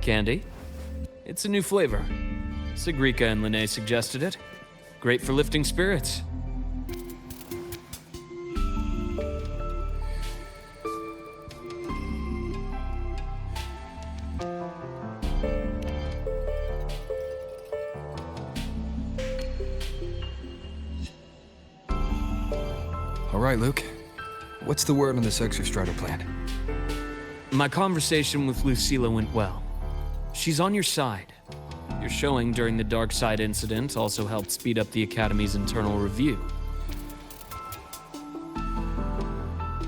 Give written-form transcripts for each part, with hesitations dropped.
candy. It's a new flavor. Sigrika and Linnae suggested it. Great for lifting spirits. All right, Luke. What's the word on this Exostrider plan? My conversation with Lucilla went well. She's on your side. Your showing during the Dark Side incident also helped speed up the Academy's internal review.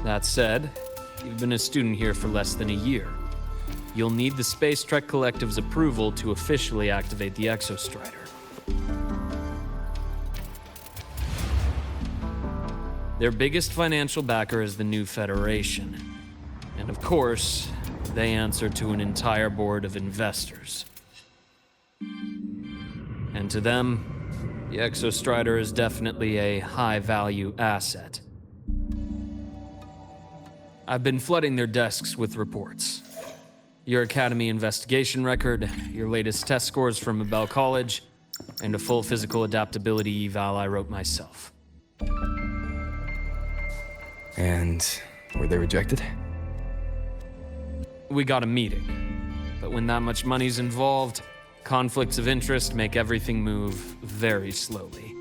That said, you've been a student here for less than a year. You'll need the Space Trek Collective's approval to officially activate the Exostrider. Their biggest financial backer is the New Federation. And of course, they answer to an entire board of investors. And to them, the Exostrider is definitely a high-value asset. I've been flooding their desks with reports. Your Academy investigation record, your latest test scores from Abel College, and a full physical adaptability eval I wrote myself. And were they rejected? We got a meeting, but when that much money's involved, conflicts of interest make everything move very slowly.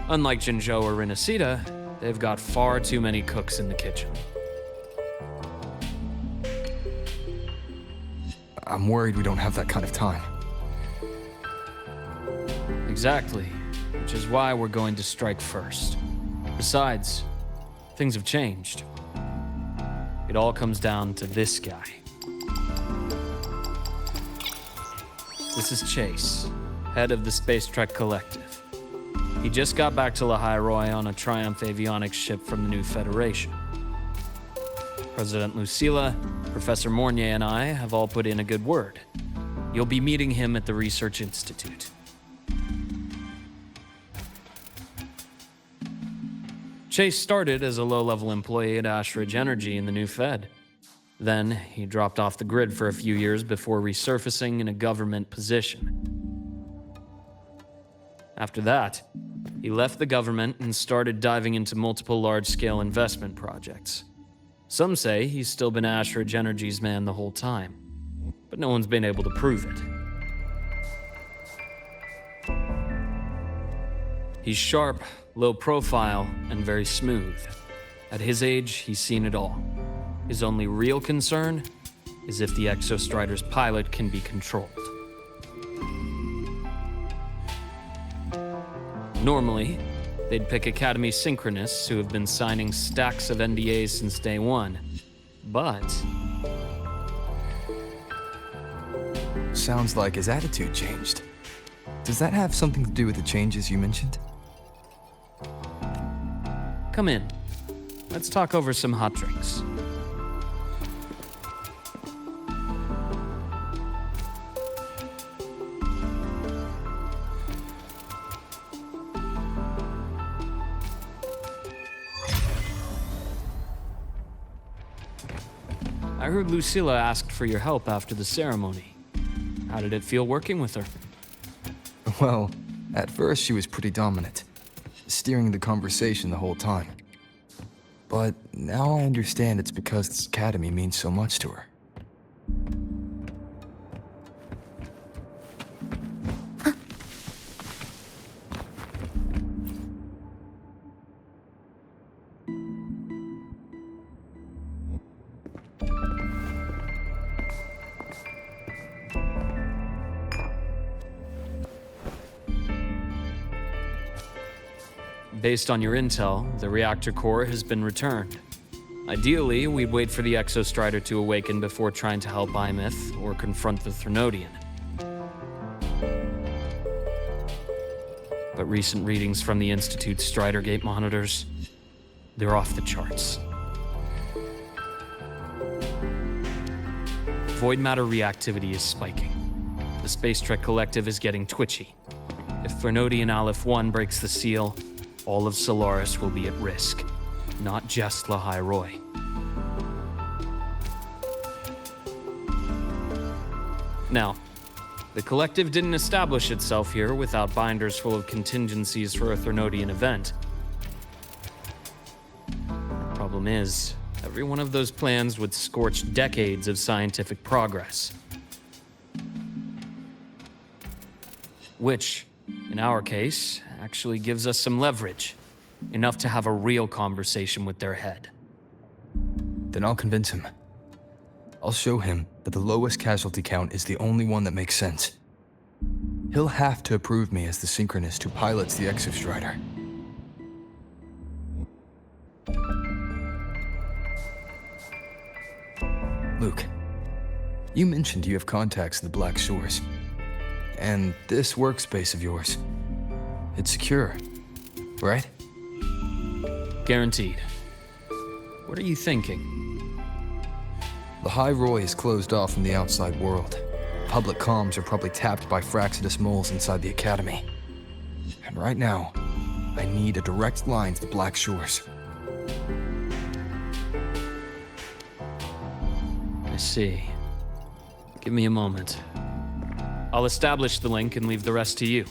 Unlike Jinzhou or Rinasida, they've got far too many cooks in the kitchen. I'm worried we don't have that kind of time. Exactly, which is why we're going to strike first. Besides, things have changed. It all comes down to this guy. This is Chase, head of the Space Trek Collective. He just got back to Lahai-Roi on a Triumph avionics ship from the New Federation. President Lucilla, Professor Mornier, and I have all put in a good word. You'll be meeting him at the Research Institute. Chase started as a low-level employee at Ashridge Energy in the New Fed. Then, he dropped off the grid for a few years before resurfacing in a government position. After that, he left the government and started diving into multiple large-scale investment projects. Some say he's still been Ashridge Energy's man the whole time, but no one's been able to prove it. He's sharp, low profile, and very smooth. At his age, he's seen it all. His only real concern is if the Exostrider's pilot can be controlled. Normally, they'd pick Academy synchronists who have been signing stacks of NDAs since day one. But Sounds like his attitude changed. Does that have something to do with the changes you mentioned? come in. Let's talk over some hot drinks. I heard Lucilla asked for your help after the ceremony. How did it feel working with her? Well, at first she was pretty dominant, steering the conversation the whole time. But now I understand it's because this academy means so much to her. Based on your intel, the reactor core has been returned. Ideally, we'd wait for the Exostrider to awaken before trying to help Imith or confront the Threnodian. But recent readings from the Institute's Strider Gate monitors, they're off the charts. Void matter reactivity is spiking. The Space Trek Collective is getting twitchy. If Threnodian Aleph-1 breaks the seal, all of Solaris will be at risk, not just Lahai-Roi. Now, the Collective didn't establish itself here without binders full of contingencies for a Threnodian event. Problem is, every one of those plans would scorch decades of scientific progress. Which, in our case, actually gives us some leverage. Enough to have a real conversation with their head. Then I'll convince him. I'll show him that the lowest casualty count is the only one that makes sense. He'll have to approve me as the synchronist who pilots the Exostrider. Luke, you mentioned you have contacts in the Black Shores. And this workspace of yours, it's secure, right? Guaranteed. What are you thinking? Lahai-Roi is closed off from the outside world. Public comms are probably tapped by Fraxidus moles inside the Academy. And right now, I need a direct line to the Black Shores. I see. Give me a moment. I'll establish the link and leave the rest to you.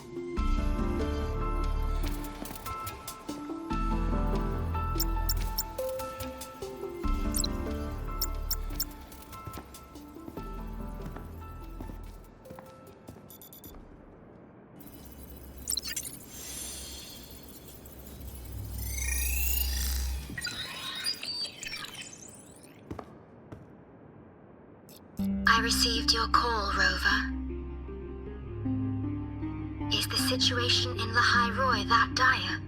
I received your call, Rover. Is the situation in Lahai-Roi that dire?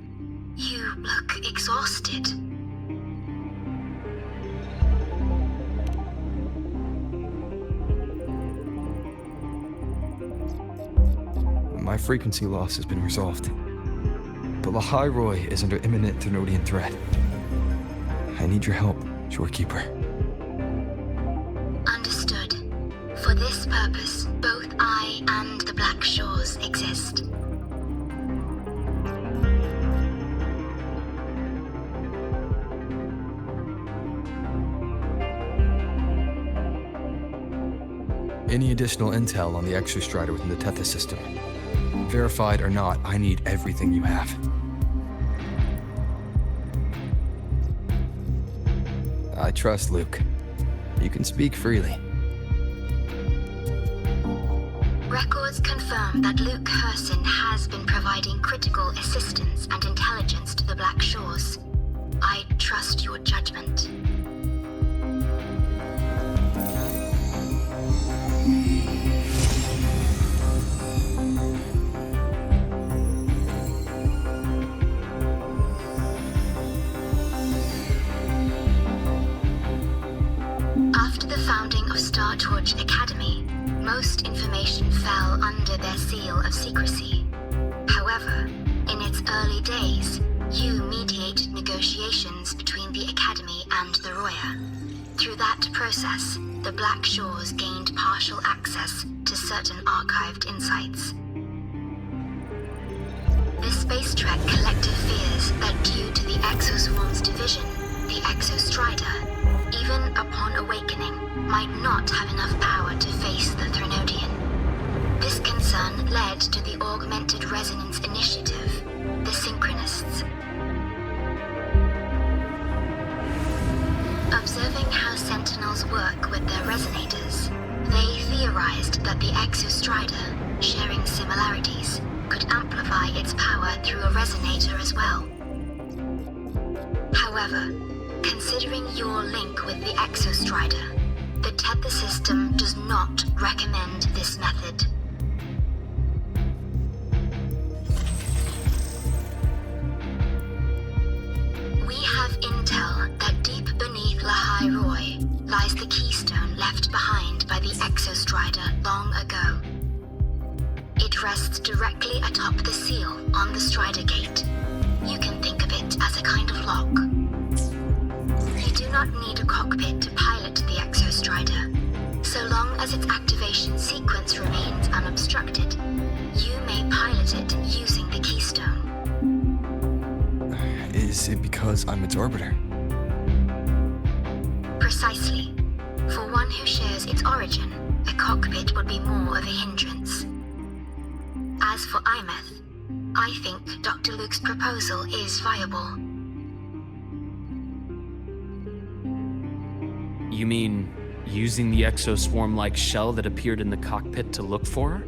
You look exhausted. My frequency loss has been resolved. But Lahai-Roi is under imminent Threnodian threat. I need your help, Shorekeeper. Understood. For this purpose, both I and the Black Shores exist. Any additional intel on the Exostrider within the Tethys system? Verified or not, I need everything you have. I trust Luke. You can speak freely. Records confirm that Luke Herson has been providing critical assistance and intelligence to the Black Shores. I trust your judgment. After the founding of Star Torch Academy, most information fell under their seal of secrecy. However, in its early days, you mediated negotiations between the Academy and the Roya. Through that process, the Black Shores gained partial access to certain archived insights. The Space Trek Collective fears that due to the Exoswarm's division, the Exostrider, even upon awakening, might not have enough power to face the Threnodian. This concern led to the Augmented Resonance Initiative, the Synchronists. Observing how Sentinels work with their resonators, they theorized that the Exostrider, sharing similarities, could amplify its power through a resonator as well. However, considering your link with the Exostrider, the Tether system does not recommend this method. We have intel that deep beneath Lahai-Roi lies the keystone left behind by the Exostrider long ago. It rests directly atop the seal on the Strider Gate. You can think of it as a kind of lock. You do not need a cockpit to pilot the Exostrider. So long as its activation sequence remains unobstructed, you may pilot it using the keystone. Is it because I'm its orbiter? Precisely. For one who shares its origin, a cockpit would be more of a hindrance. As for Imeth, I think Dr. Luke's proposal is viable. You mean using the exoswarm-like shell that appeared in the cockpit to look for her?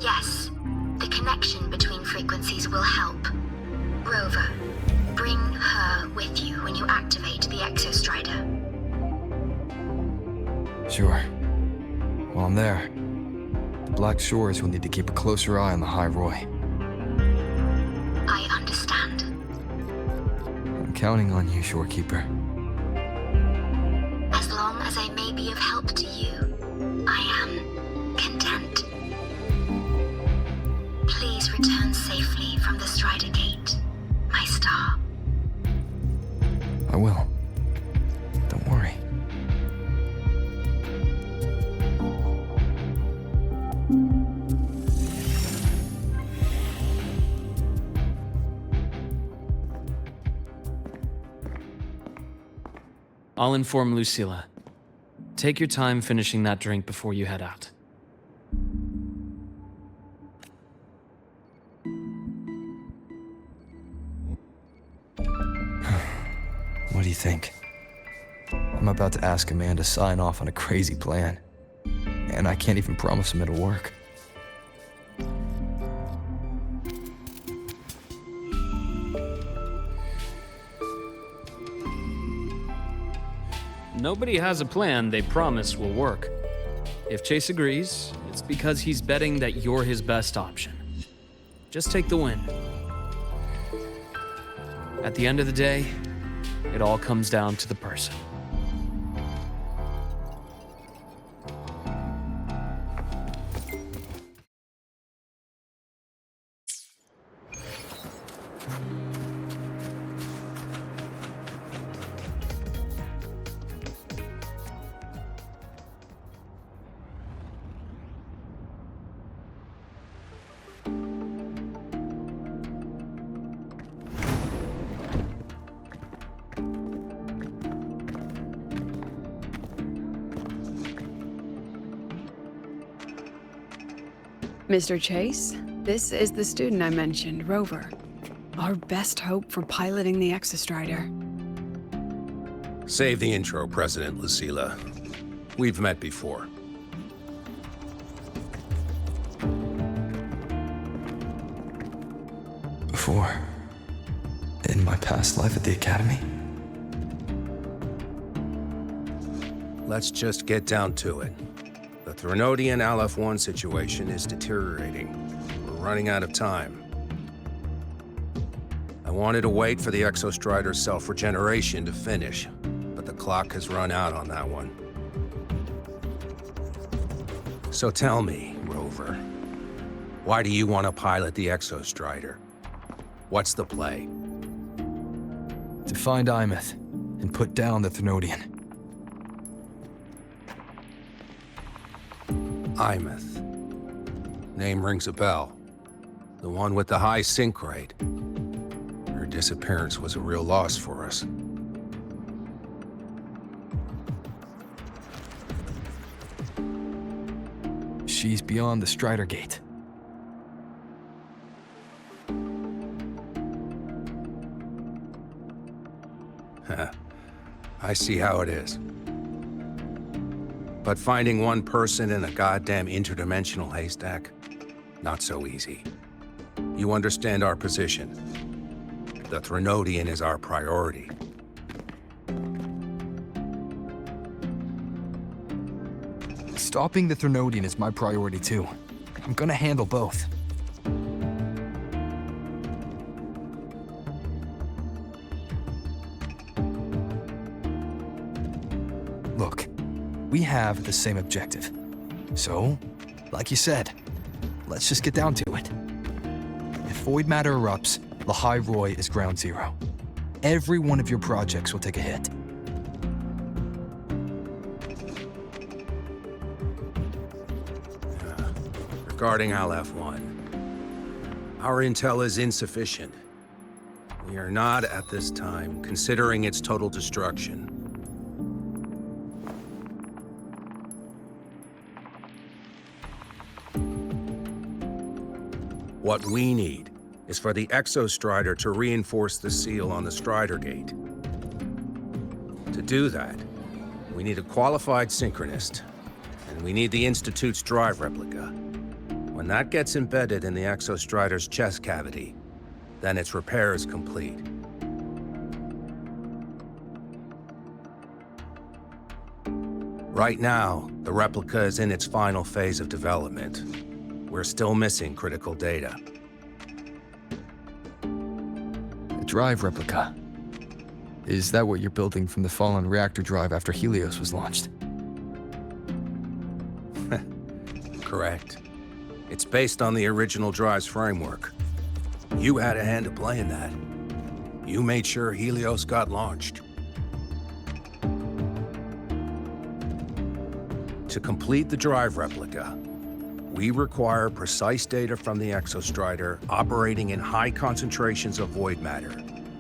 Yes, the connection between frequencies will help. Rover, bring her with you when you activate the Exostrider. Sure. While I'm there, the Black Shores will need to keep a closer eye on the Lahai-Roi. I understand. I'm counting on you, Shorekeeper. As long as I may be of help to you, I am content. Please return safely from the Strider Gate, my star. I will. Don't worry. I'll inform Lucilla. Take your time finishing that drink before you head out. What do you think? I'm about to ask a man to sign off on a crazy plan, and I can't even promise him it'll work. Nobody has a plan they promise will work. If Chase agrees, it's because he's betting that you're his best option. Just take the win. At the end of the day, it all comes down to the person. Mr. Chase, this is the student I mentioned, Rover. Our best hope for piloting the Exostrider. Save the intro, President Lucilla. We've met before. Before, in my past life at the Academy? Let's just get down to it. The Threnodian Aleph-1 situation is deteriorating. We're running out of time. I wanted to wait for the Exostrider's self-regeneration to finish, but the clock has run out on that one. So tell me, Rover, why do you want to pilot the Exostrider? What's the play? To find Imeth and put down the Threnodian. Imeth. Name rings a bell. The one with the high sync rate. Her disappearance was a real loss for us. She's beyond the Strider Gate. I see how it is. But finding one person in a goddamn interdimensional haystack, not so easy. You understand our position. The Threnodian is our priority. Stopping the Threnodian is my priority too. I'm gonna handle both. Look, we have the same objective. So, like you said, let's just get down to it. If void matter erupts, Lahai-Roi is ground zero. Every one of your projects will take a hit. Regarding Aleph-1, our intel is insufficient. We are not, at this time, considering its total destruction. What we need is for the Exostrider to reinforce the seal on the Strider Gate. To do that, we need a qualified synchronist, and we need the Institute's drive replica. When that gets embedded in the Exostrider's chest cavity, then its repair is complete. Right now, the replica is in its final phase of development. We're still missing critical data. A drive replica. Is that what you're building from the fallen reactor drive after Helios was launched? Correct. It's based on the original drive's framework. You had a hand to play in that. You made sure Helios got launched. To complete the drive replica, we require precise data from the Exostrider operating in high concentrations of void matter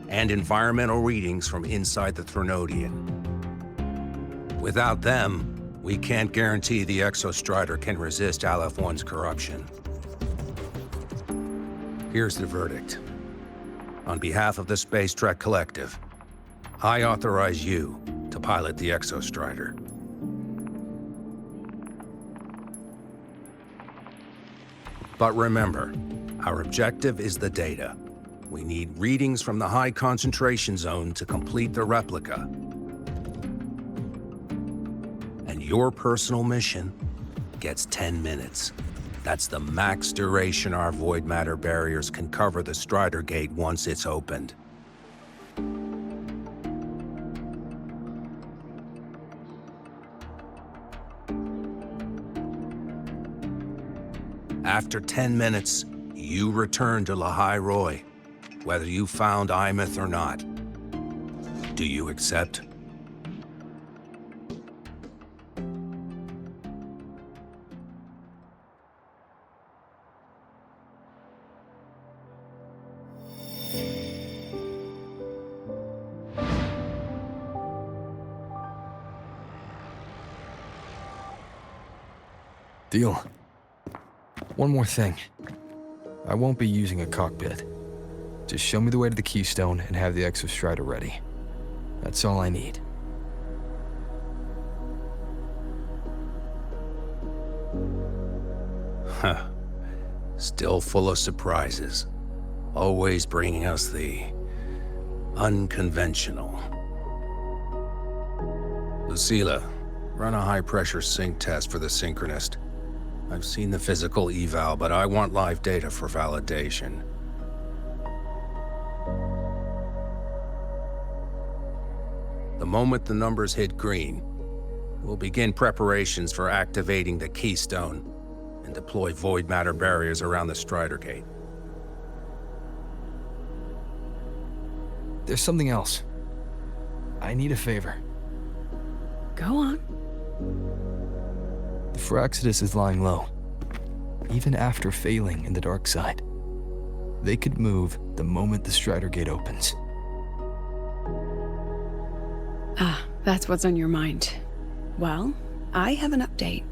and environmental readings from inside the Threnodian. Without them, we can't guarantee the Exostrider can resist Aleph-1's corruption. Here's the verdict. On behalf of the Space Trek Collective, I authorize you to pilot the Exostrider. But remember, our objective is the data. We need readings from the high concentration zone to complete the replica. And your personal mission gets 10 minutes. That's the max duration our void matter barriers can cover the Strider Gate once it's opened. After 10 minutes, you return to Lahai-Roi, whether you found Imeth or not. Do you accept? Deal. One more thing. I won't be using a cockpit. Just show me the way to the Keystone and have the Exostrider ready. That's all I need. Huh. Still full of surprises. Always bringing us the unconventional. Lucila, run a high-pressure sync test for the Synchronist. I've seen the physical eval, but I want live data for validation. The moment the numbers hit green, we'll begin preparations for activating the Keystone and deploy void matter barriers around the Strider Gate. There's something else. I need a favor. Go on. The Firaxidus is lying low. Even after failing in the dark side, they could move the moment the Strider Gate opens. Ah, that's what's on your mind. Well, I have an update.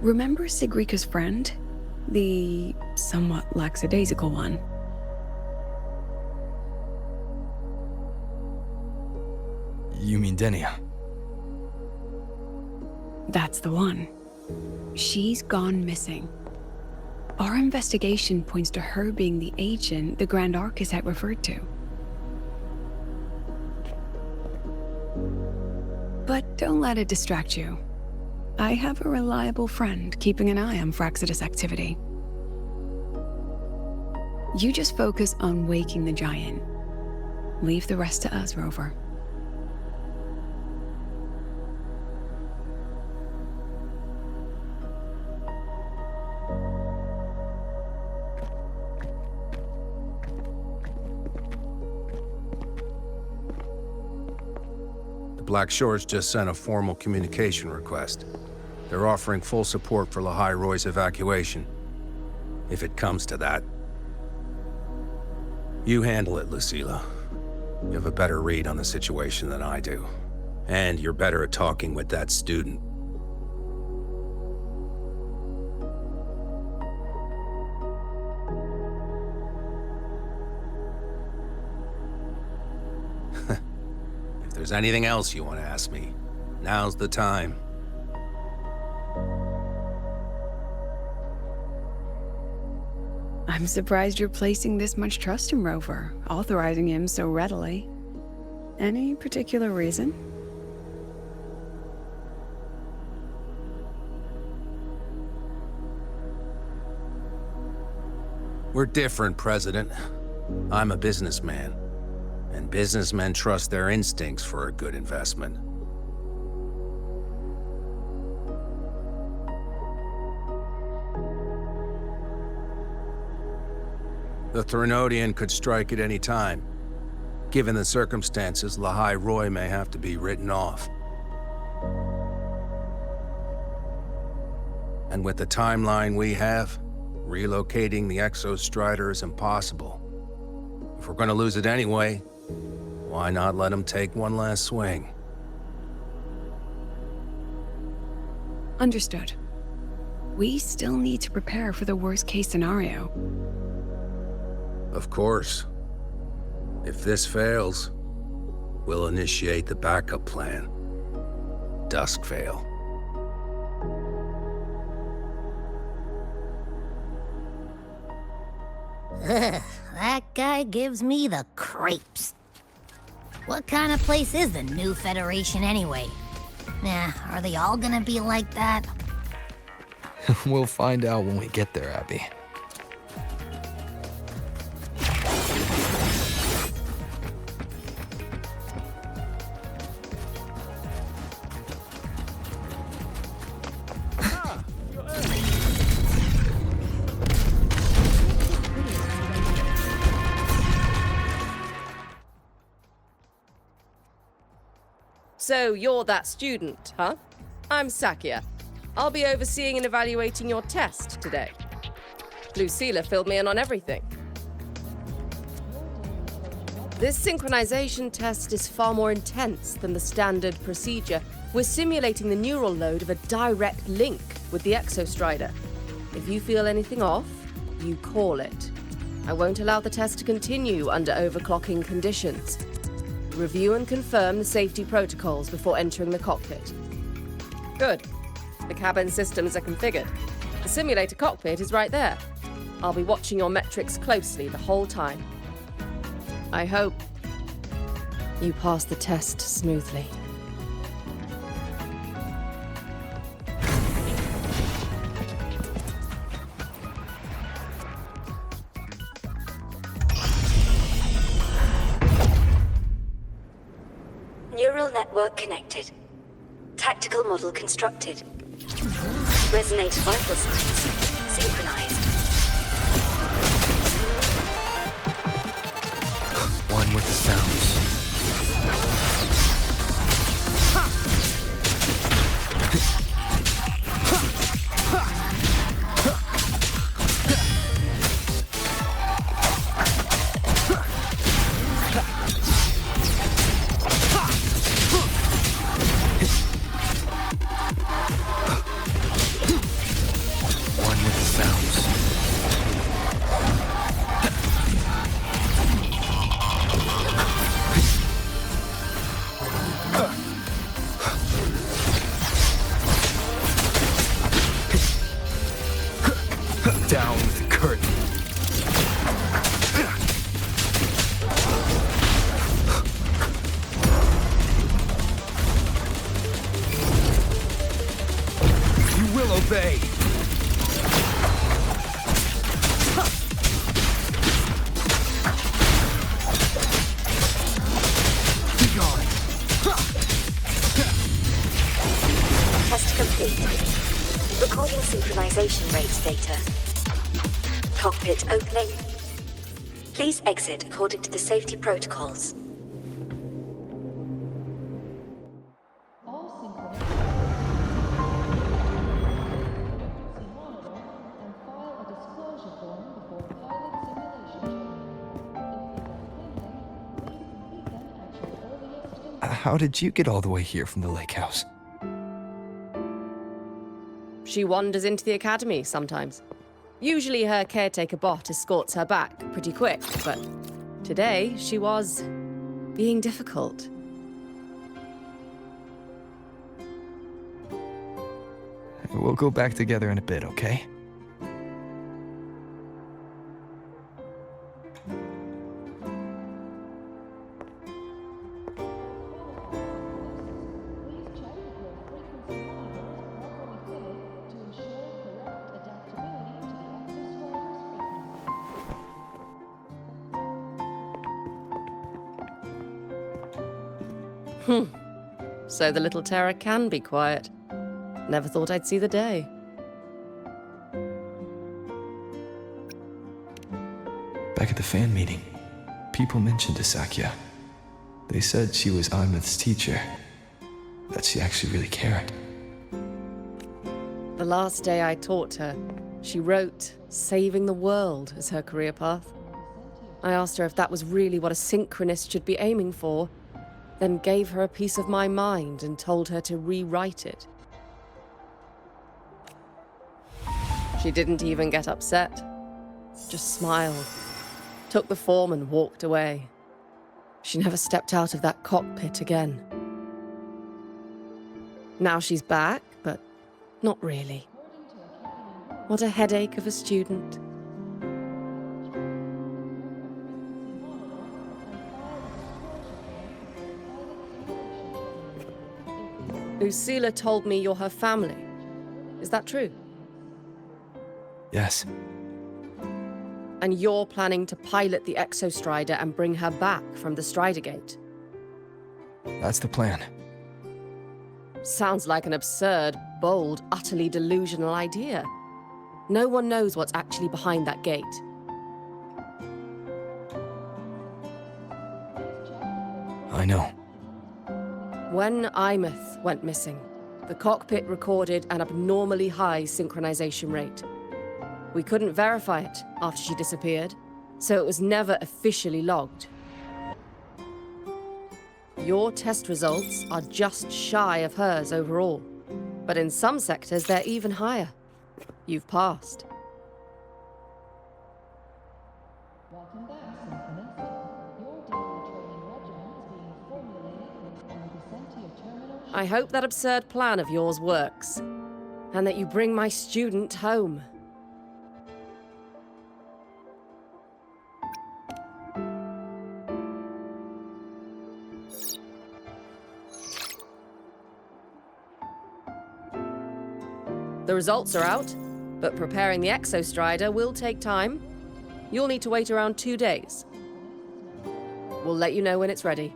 Remember Sigrika's friend? The somewhat lackadaisical one? You mean Denia? That's the one. She's gone missing. Our investigation points to her being the agent the Grand Architect referred to. But don't let it distract you. I have a reliable friend keeping an eye on Firaxidus activity. You just focus on waking the giant. Leave the rest to us, Rover. Black Shores just sent a formal communication request. They're offering full support for Lahai-Roi's evacuation, if it comes to that. You handle it, Lucila. You have a better read on the situation than I do. And you're better at talking with that student. there's anything else you want to ask me, now's the time. I'm surprised you're placing this much trust in Rover, authorizing him so readily. Any particular reason? We're different, President. I'm a businessman, and businessmen trust their instincts for a good investment. The Threnodian could strike at any time. Given the circumstances, Lahai-Roi may have to be written off. And with the timeline we have, relocating the Exostrider is impossible. If we're gonna lose it anyway, why not let him take one last swing? Understood. We still need to prepare for the worst-case scenario. Of course. If this fails, we'll initiate the backup plan. Duskvale. That guy gives me the creeps. What kind of place is the new Federation anyway? Nah, are they all gonna be like that? We'll find out when we get there, Abby. So you're that student, huh? I'm Sakia. I'll be overseeing and evaluating your test today. Lucilla filled me in on everything. This synchronization test is far more intense than the standard procedure. We're simulating the neural load of a direct link with the Exostrider. If you feel anything off, you call it. I won't allow the test to continue under overclocking conditions. Review and confirm the safety protocols before entering the cockpit. Good. The cabin systems are configured. The simulator cockpit is right there. I'll be watching your metrics closely the whole time. I hope you pass the test smoothly. Neural network connected. Tactical model constructed. Resonator vital signs synchronized. One with the sounds. One with the sounds. Down with the curtain. You will obey. Be gone. Test complete. Recording synchronization rate data. Cockpit opening. Please exit according to the safety protocols. How did you get all the way here from the lake house? She wanders into the academy sometimes. Usually her caretaker bot escorts her back pretty quick, but today she was being difficult. We'll go back together in a bit, okay? So the little terror can be quiet. Never thought I'd see the day. Back at the fan meeting, people mentioned Asakya. They said she was Imeth's teacher, that she actually really cared. The last day I taught her, she wrote saving the world as her career path. I asked her if that was really what a synchronist should be aiming for, then gave her a piece of my mind and told her to rewrite it. She didn't even get upset, just smiled, took the form and walked away. She never stepped out of that cockpit again. Now she's back, but not really. What a headache of a student. Lucila told me you're her family. Is that true? Yes. And you're planning to pilot the Exostrider and bring her back from the Strider Gate? That's the plan. Sounds like an absurd, bold, utterly delusional idea. No one knows what's actually behind that gate. I know. When Imeth went missing, the cockpit recorded an abnormally high synchronization rate. We couldn't verify it after she disappeared, so it was never officially logged. Your test results are just shy of hers overall, but in some sectors they're even higher. You've passed. I hope that absurd plan of yours works, and that you bring my student home. The results are out, but preparing the Exostrider will take time. You'll need to wait around 2 days. We'll let you know when it's ready.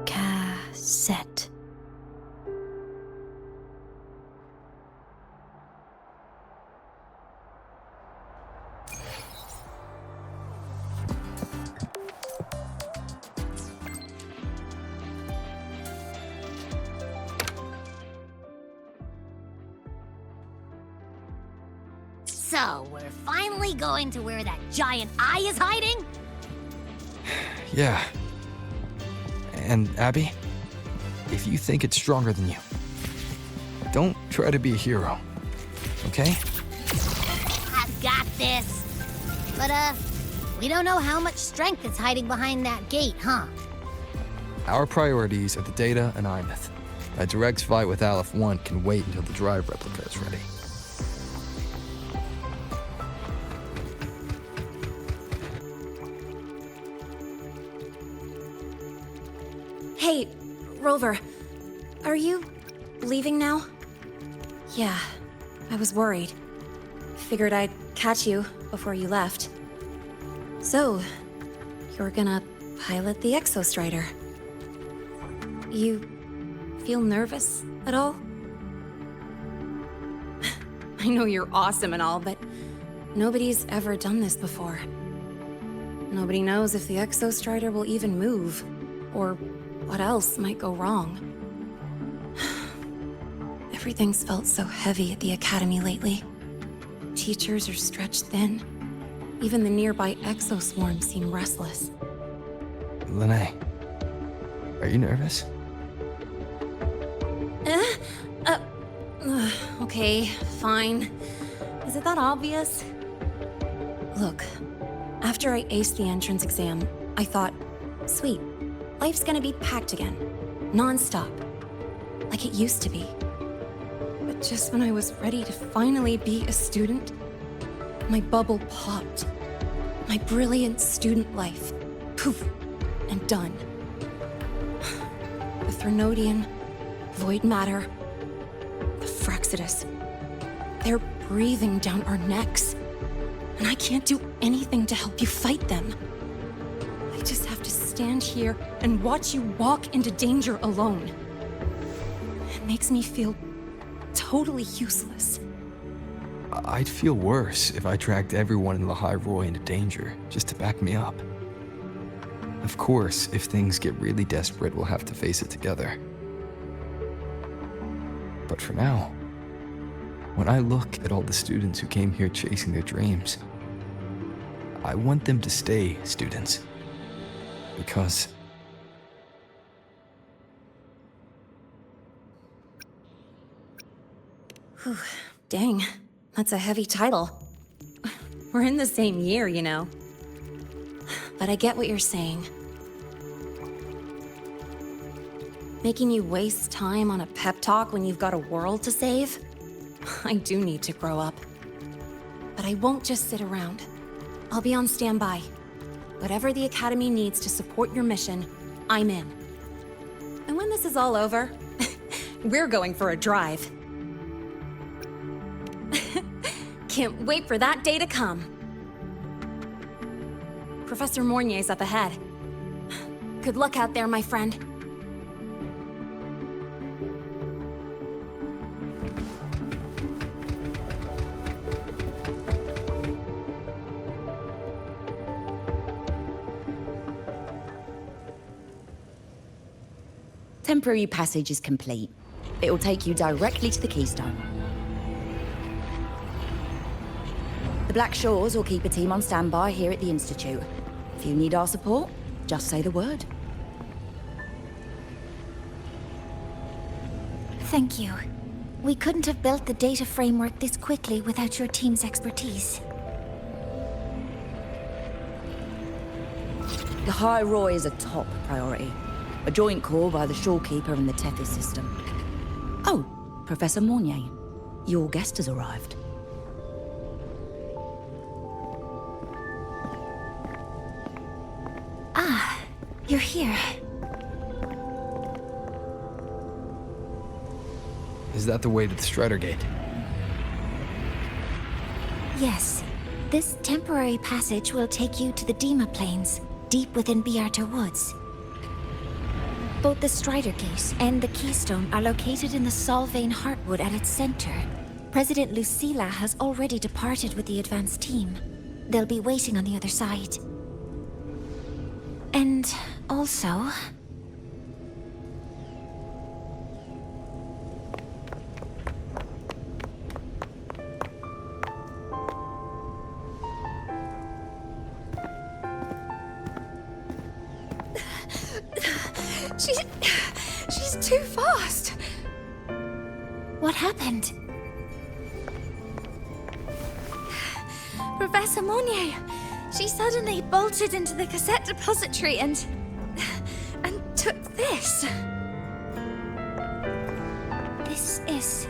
Cassette. So, we're finally going to where that giant eye is hiding? Yeah. And Abby, if you think it's stronger than you, don't try to be a hero, okay? I've got this. But, we don't know how much strength is hiding behind that gate, huh? Our priorities are the data and Imeth. A direct fight with Aleph 1 can wait until the drive replica is ready. Hey, Rover, are you leaving now? Yeah, I was worried. Figured I'd catch you before you left. So, you're gonna pilot the Exostrider. You feel nervous at all? I know you're awesome and all, but nobody's ever done this before. Nobody knows if the Exostrider will even move, or what else might go wrong. Everything's felt so heavy at the Academy lately. Teachers are stretched thin. Even the nearby exoswarms seem restless. Lene, are you nervous? Okay, fine. Is it that obvious? Look, after I aced the entrance exam, I thought, sweet, life's gonna be packed again. Non-stop. Like it used to be. But just when I was ready to finally be a student, my bubble popped. My brilliant student life. Poof. And done. The Threnodian, void matter, the Frexidus. They're breathing down our necks. And I can't do anything to help you fight them. I just have to stand here and watch you walk into danger alone. It makes me feel totally useless. I'd feel worse if I dragged everyone in Lahai-Roi into danger, just to back me up. Of course, if things get really desperate, we'll have to face it together. But for now, when I look at all the students who came here chasing their dreams, I want them to stay students. Because... Whew, dang, that's a heavy title. We're in the same year, you know. But I get what you're saying. Making you waste time on a pep talk when you've got a world to save? I do need to grow up. But I won't just sit around. I'll be on standby. Whatever the Academy needs to support your mission, I'm in. And when this is all over, we're going for a drive. Can't wait for that day to come. Professor Mornier's up ahead. Good luck out there, my friend. Temporary passage is complete. It will take you directly to the Keystone. The Black Shores will keep a team on standby here at the Institute. If you need our support, just say the word. Thank you. We couldn't have built the data framework this quickly without your team's expertise. Lahai-Roi is a top priority. A joint call by the Shorekeeper and the Tethys system. Oh, Professor Mornier, your guest has arrived. Ah, you're here. Is that the way to the Strider Gate? Yes. This temporary passage will take you to the Dima Plains, deep within Biarta Woods. Both the Strider Gate and the Keystone are located in the Solvane Heartwood at its center. President Lucilla has already departed with the advance team. They'll be waiting on the other side. And also... She's too fast. What happened? Professor Mornier, she suddenly bolted into the cassette depository and took this. This is...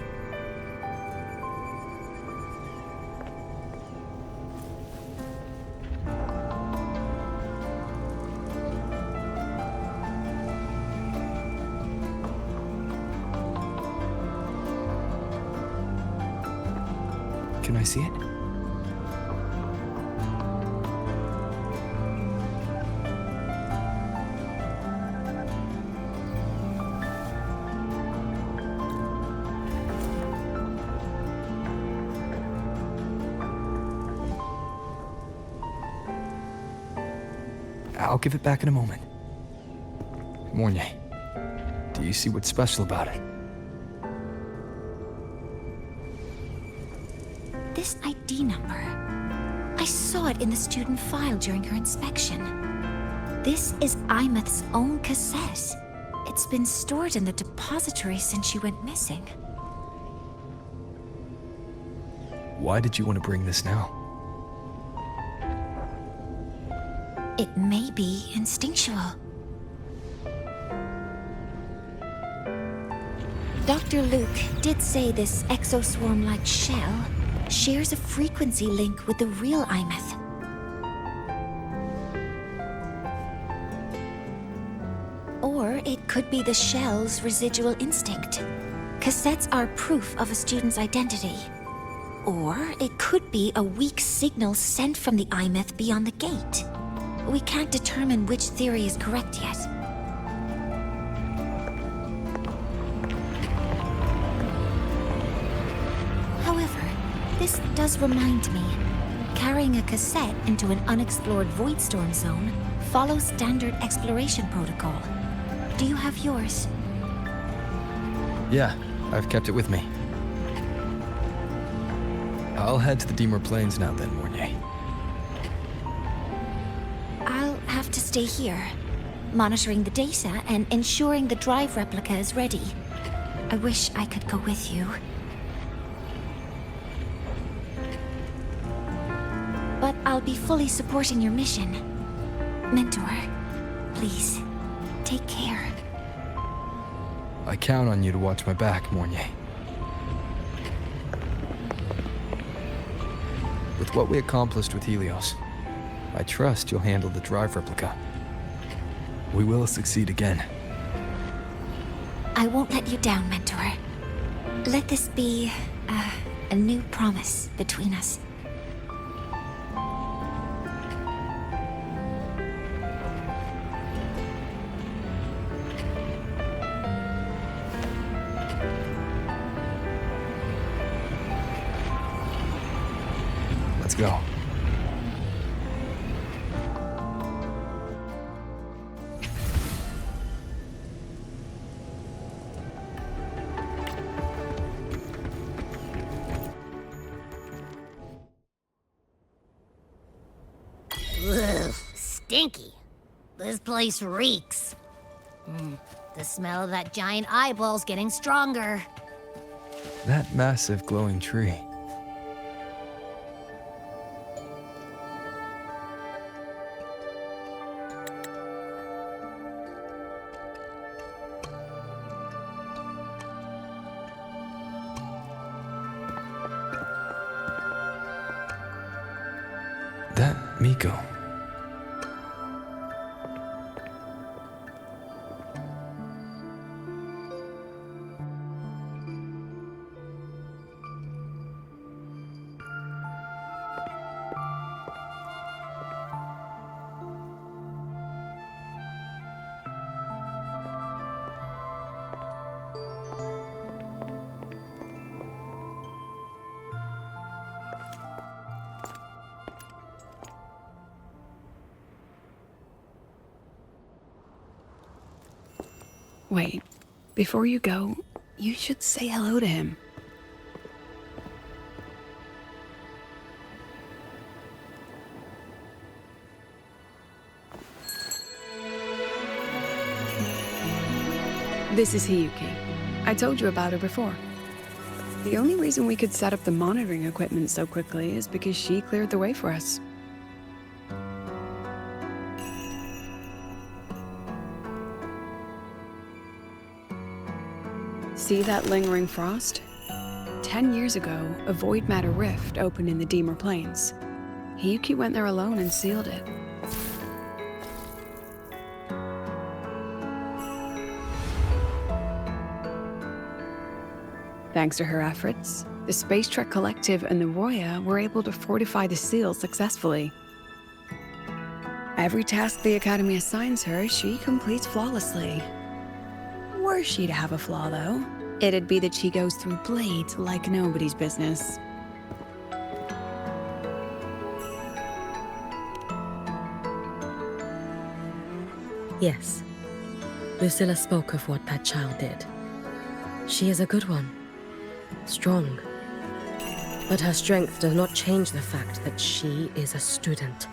Can I see it? I'll give it back in a moment. Mornier, do you see what's special about it? This ID number. I saw it in the student file during her inspection. This is Imeth's own cassette. It's been stored in the depository since she went missing. Why did you want to bring this now? It may be instinctual. Dr. Luke did say this exoswarm-like shell shares a frequency link with the real Imeth. Or it could be the shell's residual instinct. Cassettes are proof of a student's identity. Or it could be a weak signal sent from the Imeth beyond the gate. We can't determine which theory is correct yet. However, this does remind me, carrying a cassette into an unexplored Voidstorm zone follows standard exploration protocol. Do you have yours? Yeah, I've kept it with me. I'll head to the Deemer Plains now then, Mornier. I'll have to stay here, monitoring the data and ensuring the drive replica is ready. I wish I could go with you. But I'll be fully supporting your mission. Mentor, please, take care. I count on you to watch my back, Mornier. With what we accomplished with Helios, I trust you'll handle the drive replica. We will succeed again. I won't let you down, Mentor. Let this be a new promise between us. Let's go. Ugh, stinky. This place reeks. The smell of that giant eyeball's getting stronger. That massive glowing tree. That Miko. Wait, before you go, you should say hello to him. This is Hiyuki. I told you about her before. The only reason we could set up the monitoring equipment so quickly is because she cleared the way for us. See that lingering frost? 10 years ago, a void matter rift opened in the Deemer Plains. Hiyuki went there alone and sealed it. Thanks to her efforts, the Space Trek Collective and the Roya were able to fortify the seal successfully. Every task the Academy assigns her, she completes flawlessly. Were she to have a flaw, though, it'd be that she goes through blades like nobody's business. Yes. Lucilla spoke of what that child did. She is a good one. Strong. But her strength does not change the fact that she is a student.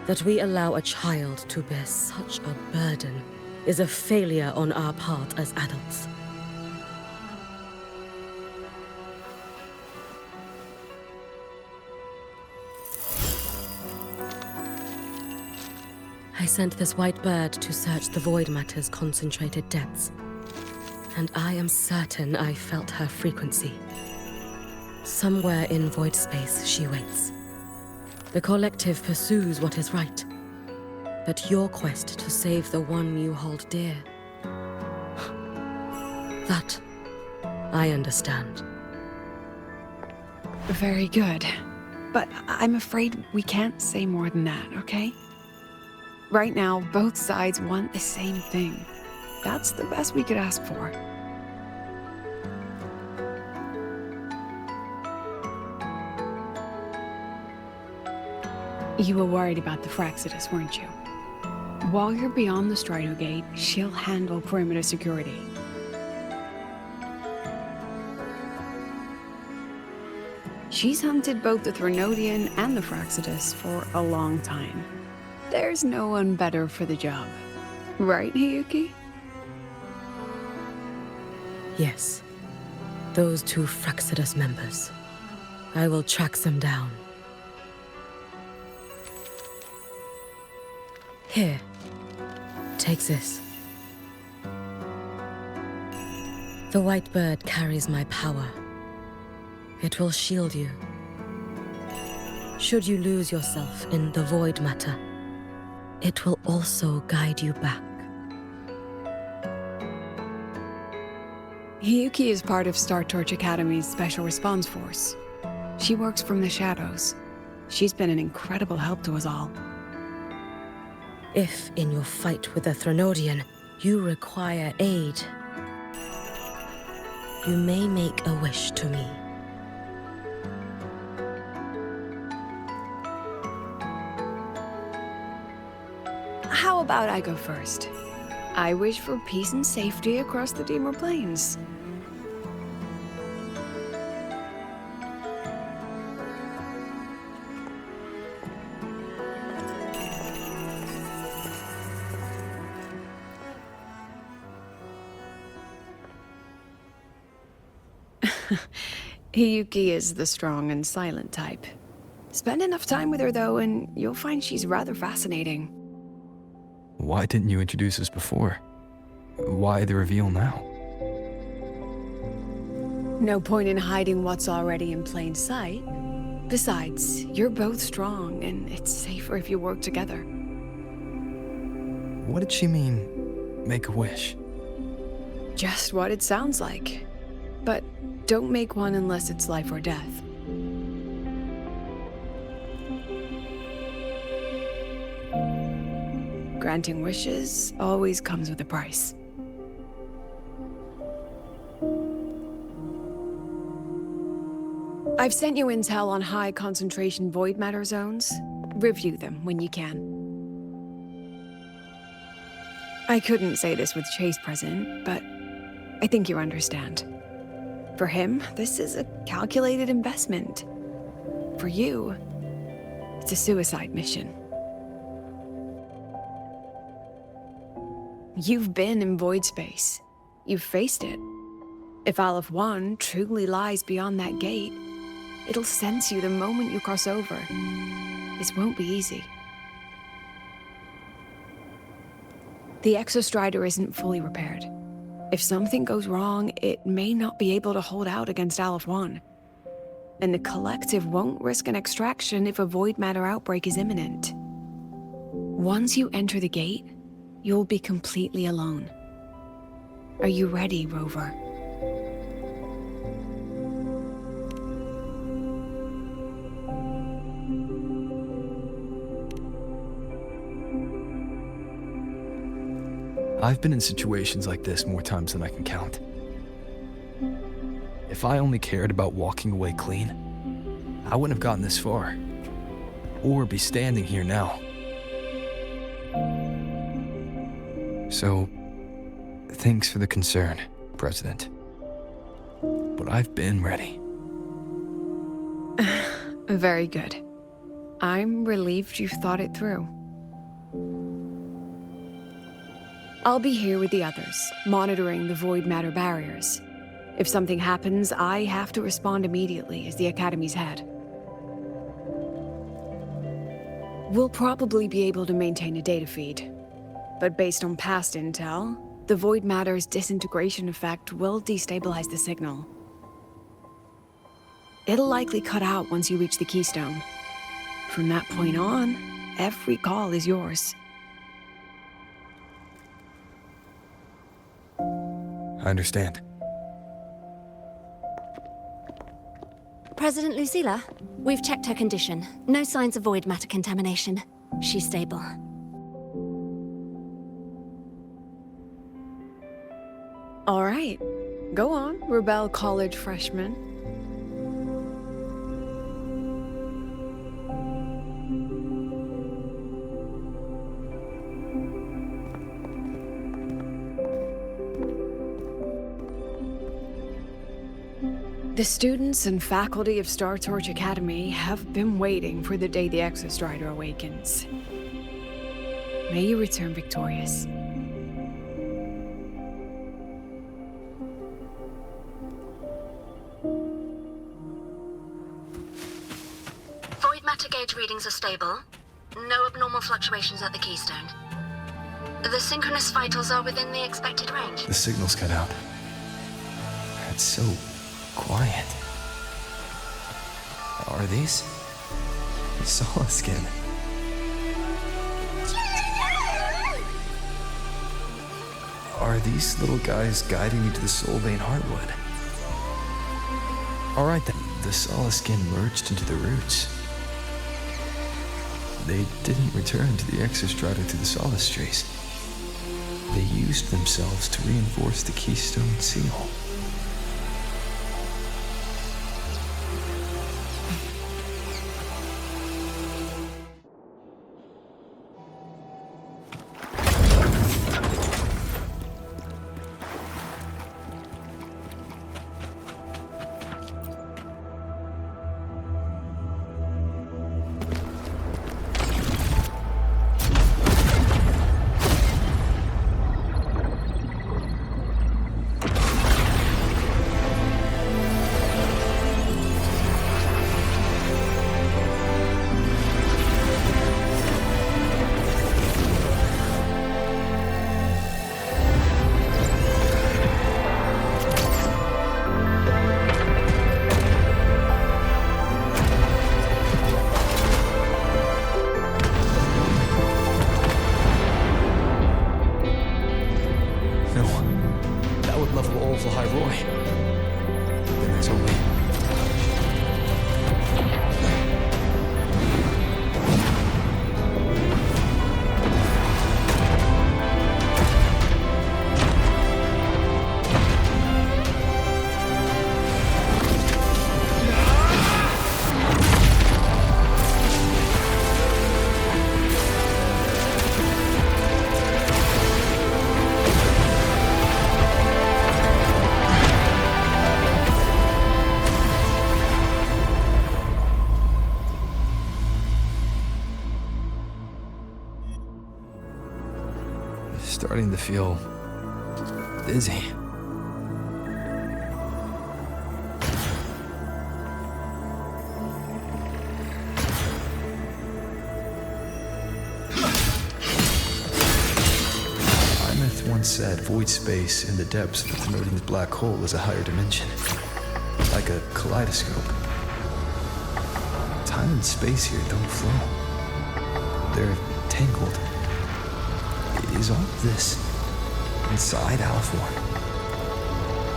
That we allow a child to bear such a burden is a failure on our part as adults. I sent this white bird to search the void matter's concentrated depths. And I am certain I felt her frequency. Somewhere in void space, she waits. The collective pursues what is right. But your quest to save the one you hold dear... that, I understand. Very good. But I'm afraid we can't say more than that, okay? Right now, both sides want the same thing. That's the best we could ask for. You were worried about the Fraxidus, weren't you? While you're beyond the Strider Gate, she'll handle perimeter security. She's hunted both the Threnodian and the Fraxidus for a long time. There's no one better for the job. Right, Hiyuki? Yes. Those two Fraxidus members. I will track them down. Here. Take this. The white bird carries my power. It will shield you. Should you lose yourself in the void matter, it will also guide you back. Hiyuki is part of Star Torch Academy's Special Response Force. She works from the shadows. She's been an incredible help to us all. If, in your fight with the Threnodian, you require aid, you may make a wish to me. How about I go first? I wish for peace and safety across the Dimmer Plains. Hiyuki is the strong and silent type. Spend enough time with her, though, and you'll find she's rather fascinating. Why didn't you introduce us before? Why the reveal now? No point in hiding what's already in plain sight. Besides, you're both strong, and it's safer if you work together. What did she mean, make a wish? Just what it sounds like. But don't make one unless it's life or death. Granting wishes always comes with a price. I've sent you intel on high concentration void matter zones. Review them when you can. I couldn't say this with Chase present, but I think you understand. For him, this is a calculated investment. For you, it's a suicide mission. You've been in void space. You've faced it. If Aleph 1 truly lies beyond that gate, it'll sense you the moment you cross over. This won't be easy. The Exostrider isn't fully repaired. If something goes wrong, it may not be able to hold out against Aleph 1. And the Collective won't risk an extraction if a void matter outbreak is imminent. Once you enter the gate, you'll be completely alone. Are you ready, Rover? I've been in situations like this more times than I can count. If I only cared about walking away clean, I wouldn't have gotten this far. Or be standing here now. So, thanks for the concern, President. But I've been ready. Very good. I'm relieved you've thought it through. I'll be here with the others, monitoring the void matter barriers. If something happens, I have to respond immediately as the Academy's head. We'll probably be able to maintain a data feed. But based on past intel, the void matter's disintegration effect will destabilize the signal. It'll likely cut out once you reach the keystone. From that point on, every call is yours. I understand. President Lucilla, we've checked her condition. No signs of void matter contamination. She's stable. All right. Go on, Rebel College freshman. The students and faculty of Star Torch Academy have been waiting for the day the Exostrider awakens. May you return victorious. Void matter gauge readings are stable. No abnormal fluctuations at the keystone. The synchronous vitals are within the expected range. The signal's cut out. It's so quiet. Are these? Solace skin. Are these little guys guiding me to the Soulbane Heartwood? Alright then, the Solace skin merged into the roots. They didn't return to the Exostrider through the Solace Trace. They used themselves to reinforce the Keystone Seal. Level all of Lahai-Roi. Then there's only... starting to feel dizzy. Imeth once said void space in the depths of the Thenodian's black hole is a higher dimension, like a kaleidoscope. Time and space here don't flow. They're tangled. Is all of this inside Aleph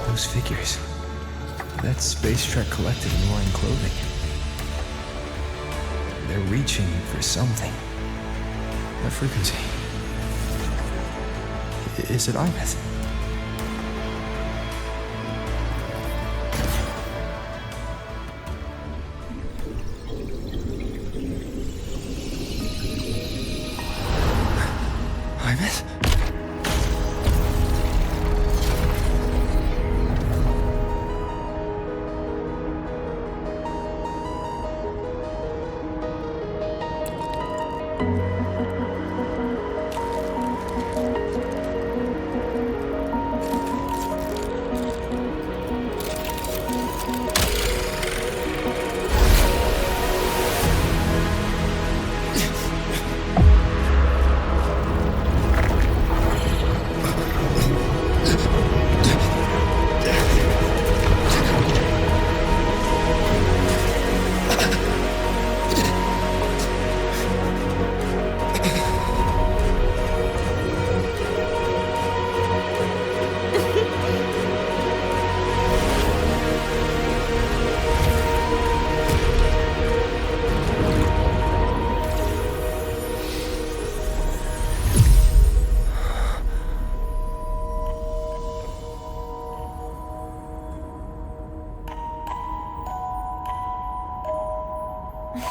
1? Those figures. That Space Trek collective in wearing clothing. They're reaching for something. That frequency. Is it Imeth?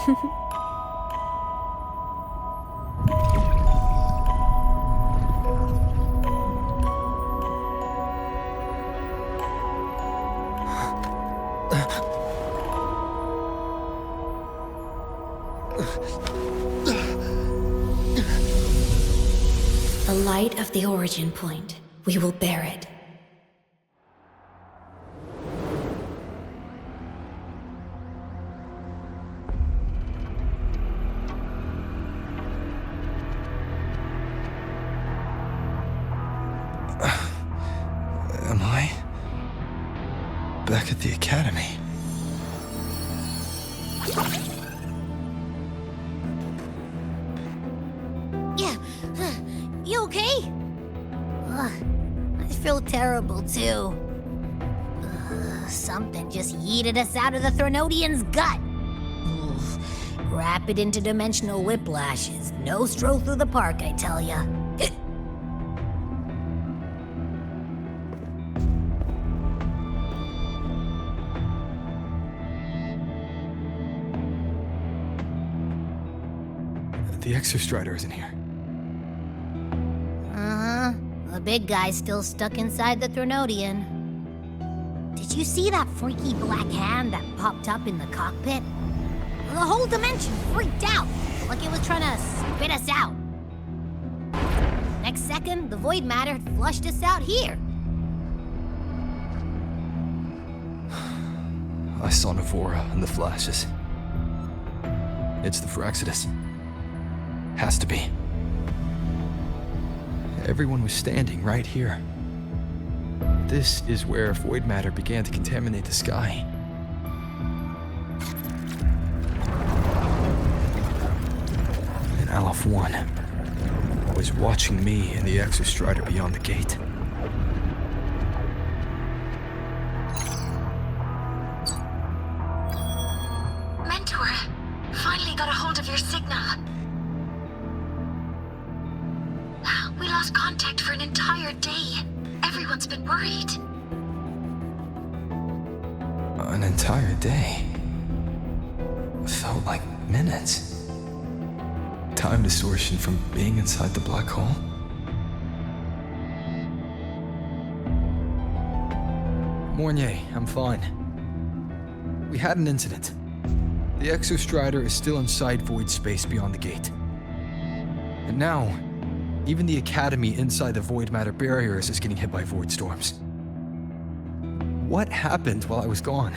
The light of the origin point. We will bear it. Am I back at the academy? Yeah, you okay? Ugh, I feel terrible too. Something just yeeted us out of the Threnodian's gut. Oof. Rapid interdimensional whiplash is no stroll through the park, I tell ya. The Exostrider isn't here. Uh-huh. The big guy's still stuck inside the Threnodian. Did you see that freaky black hand that popped up in the cockpit? The whole dimension freaked out, like it was trying to spit us out. Next second, the void matter flushed us out here. I saw Navora in the flashes. It's the Phraxidus. Has to be. Everyone was standing right here. This is where void matter began to contaminate the sky. And Aleph 1 was watching me and the Exostrider beyond the gate. Mentor, finally got a hold of your signal. We lost contact for an entire day. Everyone's been worried. An entire day. Felt like minutes. Time distortion from being inside the black hole. Mornier, I'm fine. We had an incident. The Exostrider is still inside void space beyond the gate. And now, even the Academy inside the void matter barriers is getting hit by void storms. What happened while I was gone?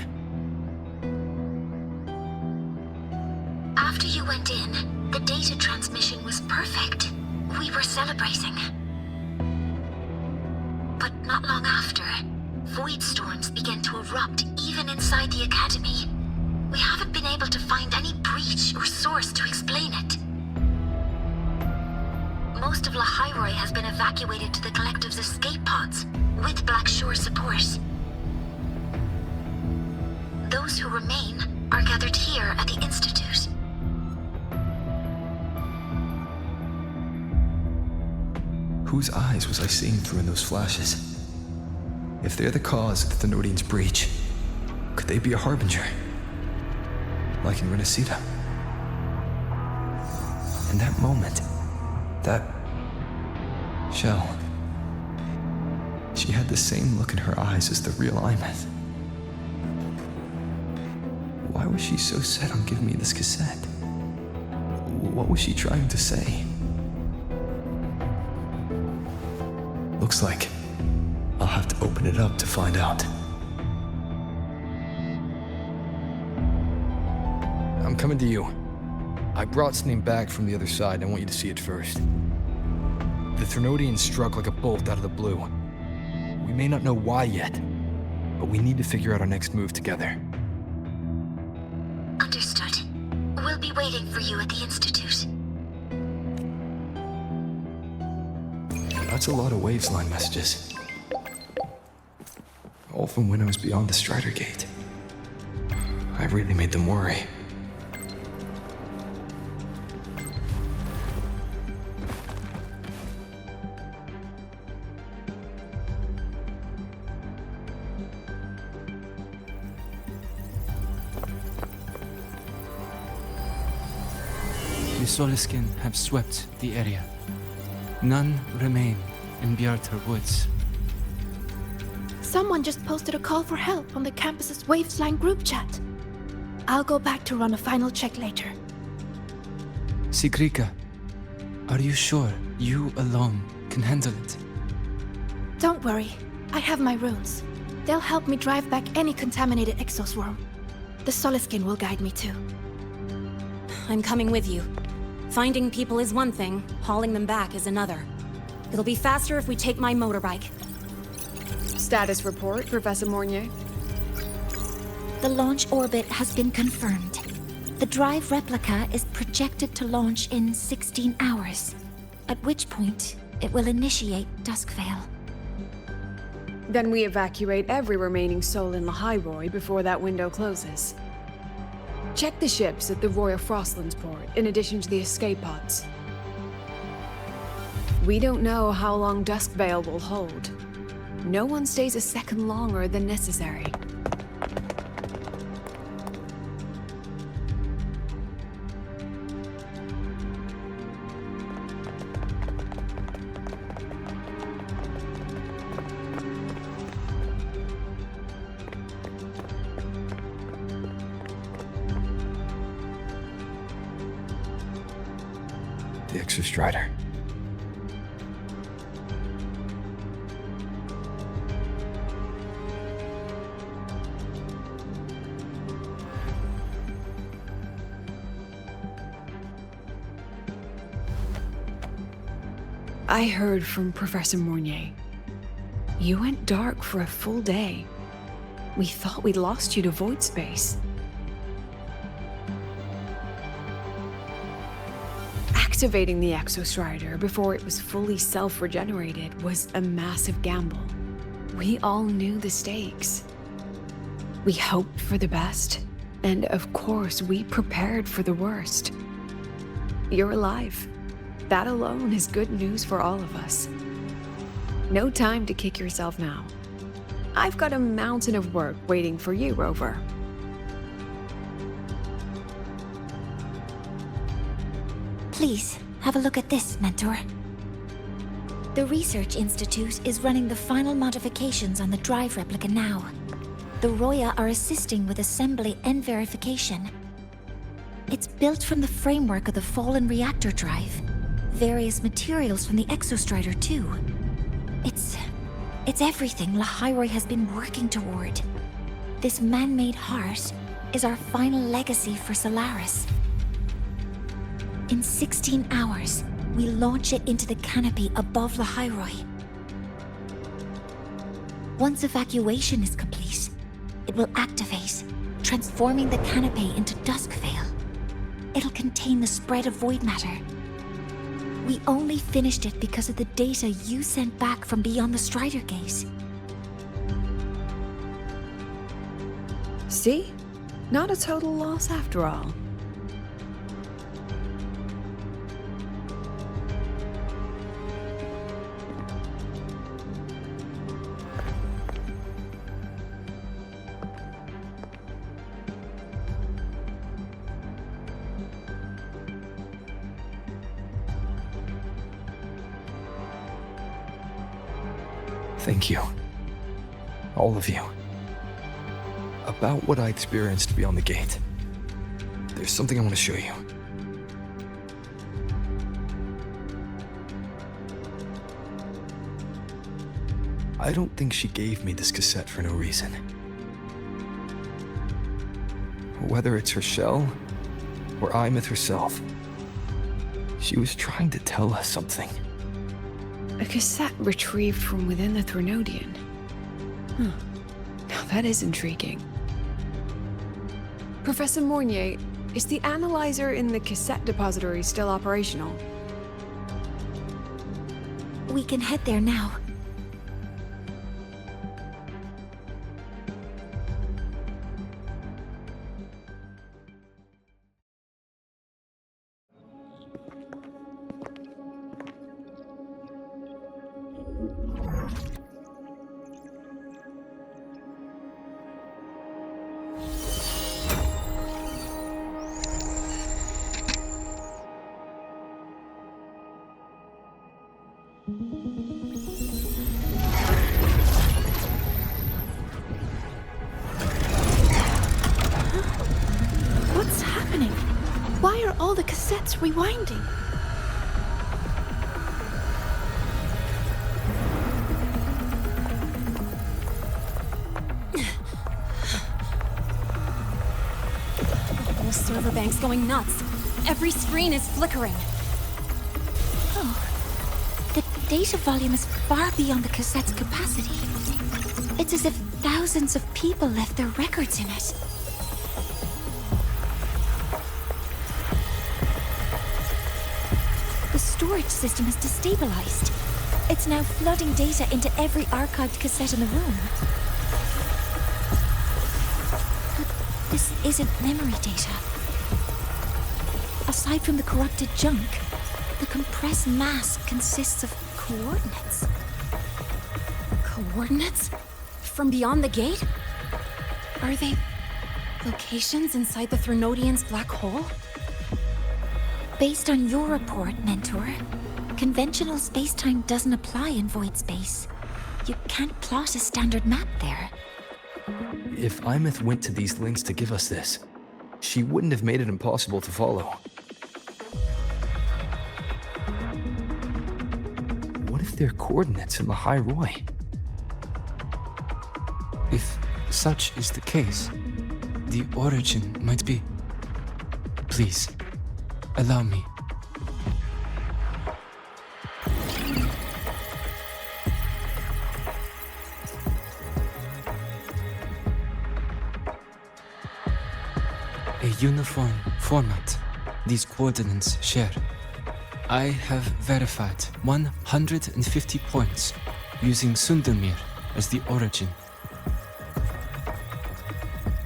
After you went in, the data transmission was perfect. We were celebrating. But not long after, void storms began to erupt even inside the Academy. We haven't been able to find any breach or source to explain it. Most of Lahai-Roi has been evacuated to the Collective's escape pods, with Black Shore support. Those who remain are gathered here at the Institute. Whose eyes was I seeing through in those flashes? If they're the cause of the Thenodian's breach, could they be a harbinger? Like in Renacida? In that moment, that shell, she had the same look in her eyes as the real Imeth. Why was she so set on giving me this cassette? What was she trying to say? Looks like I'll have to open it up to find out. I'm coming to you. I brought something back from the other side, and I want you to see it first. The Threnodian struck like a bolt out of the blue. We may not know why yet, but we need to figure out our next move together. Understood. We'll be waiting for you at the Institute. That's a lot of waveline messages. All from when I was beyond the Strider Gate. I really made them worry. Soliskin have swept the area. None remain in Bjartar Woods. Someone just posted a call for help on the campus's Wavesline group chat. I'll go back to run a final check later. Sigrika, are you sure you alone can handle it? Don't worry, I have my runes. They'll help me drive back any contaminated exoswarm. The Soliskin will guide me too. I'm coming with you. Finding people is one thing, hauling them back is another. It'll be faster if we take my motorbike. Status report, Professor Mornier. The launch orbit has been confirmed. The drive replica is projected to launch in 16 hours, at which point it will initiate Duskvale. Then we evacuate every remaining soul in Lahai-Roi before that window closes. Check the ships at the Royal Frostlands port, in addition to the escape pods. We don't know how long Duskvale will hold. No one stays a second longer than necessary. The Exostrider. I heard from Professor Mornier. You went dark for a full day. We thought we'd lost you to void space. Activating the Exostrider before it was fully self-regenerated was a massive gamble. We all knew the stakes. We hoped for the best, and of course we prepared for the worst. You're alive. That alone is good news for all of us. No time to kick yourself now. I've got a mountain of work waiting for you, Rover. Please, have a look at this, Mentor. The Research Institute is running the final modifications on the drive replica now. The Roya are assisting with assembly and verification. It's built from the framework of the fallen reactor drive. Various materials from the Exostrider, too. It's everything Lahai-Roi has been working toward. This man-made heart is our final legacy for Solaris. In 16 hours, we launch it into the canopy above Lahai-Roi. Once evacuation is complete, it will activate, transforming the canopy into Duskvale. It'll contain the spread of void matter. We only finished it because of the data you sent back from beyond the Strider Gate. See? Not a total loss after all. Thank you. All of you. About what I experienced beyond the gate. There's something I want to show you. I don't think she gave me this cassette for no reason. Whether it's her shell, or Imith herself, she was trying to tell us something. A cassette retrieved from within the Threnodian. Huh. Now that is intriguing. Professor Mornier, is the analyzer in the cassette depository still operational? We can head there now. What's happening? Why are all the cassettes rewinding? The whole server bank's going nuts. Every screen is flickering. Oh. The data volume is far beyond the cassette's capacity. It's as if thousands of people left their records in it. The storage system is destabilized. It's now flooding data into every archived cassette in the room. But this isn't memory data. Aside from the corrupted junk, the compressed mass consists of coordinates. Coordinates? From beyond the gate? Are they locations inside the Threnodian's black hole? Based on your report, Mentor, conventional space-time doesn't apply in void space. You can't plot a standard map there. If Imeth went to these links to give us this, she wouldn't have made it impossible to follow. What if they're coordinates in Lahai-Roi? If such is the case, the origin might be... Please, allow me. A uniform format these coordinates share. I have verified 150 points using Sundermere as the origin.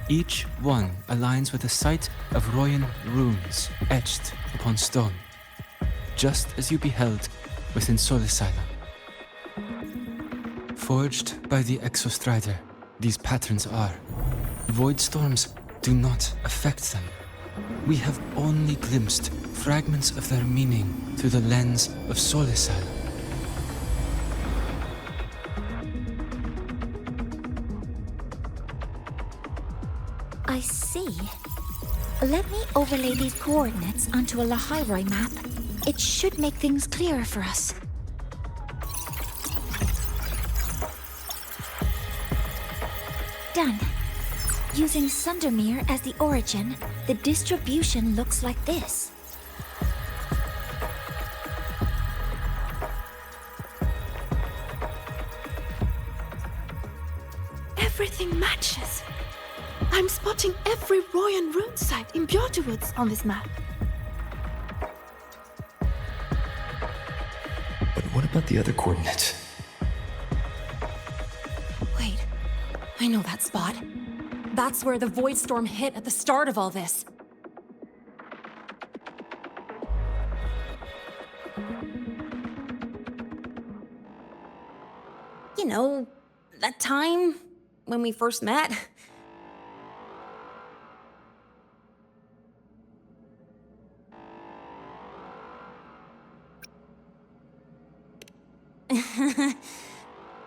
Each one aligns with a site of Royan runes etched upon stone, just as you beheld within Solisila. Forged by the Exostrider, these patterns are. Void storms do not affect them. We have only glimpsed fragments of their meaning through the lens of Solisila. I see. Let me overlay these coordinates onto a Lahai-Roi map. It should make things clearer for us. Done. Using Sundermere as the origin, the distribution looks like this. Everything matches. I'm spotting every Royan rune site in Bjortewoods on this map. But what about the other coordinates? Wait, I know that spot. That's where the void storm hit at the start of all this. You know, that time when we first met.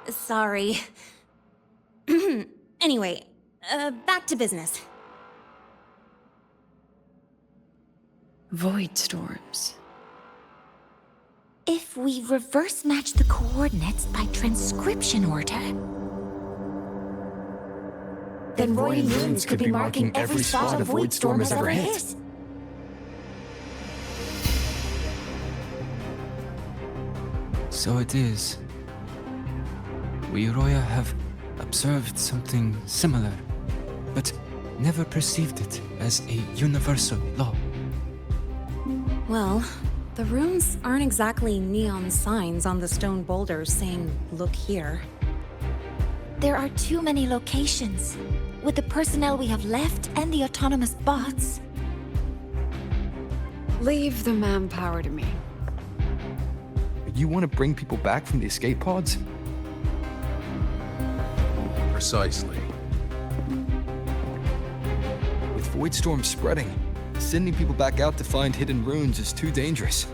Sorry. Anyway, back to business. Void storms. If we reverse match the coordinates by transcription order, then Royan runes could be marking every spot a void storm has ever hit. So it is. We Roya have observed something similar, but never perceived it as a universal law. Well, the runes aren't exactly neon signs on the stone boulders saying, "Look here." There are too many locations. With the personnel we have left and the autonomous bots. Leave the manpower to me. You want to bring people back from the escape pods? Precisely. With void storms spreading, sending people back out to find hidden runes is too dangerous.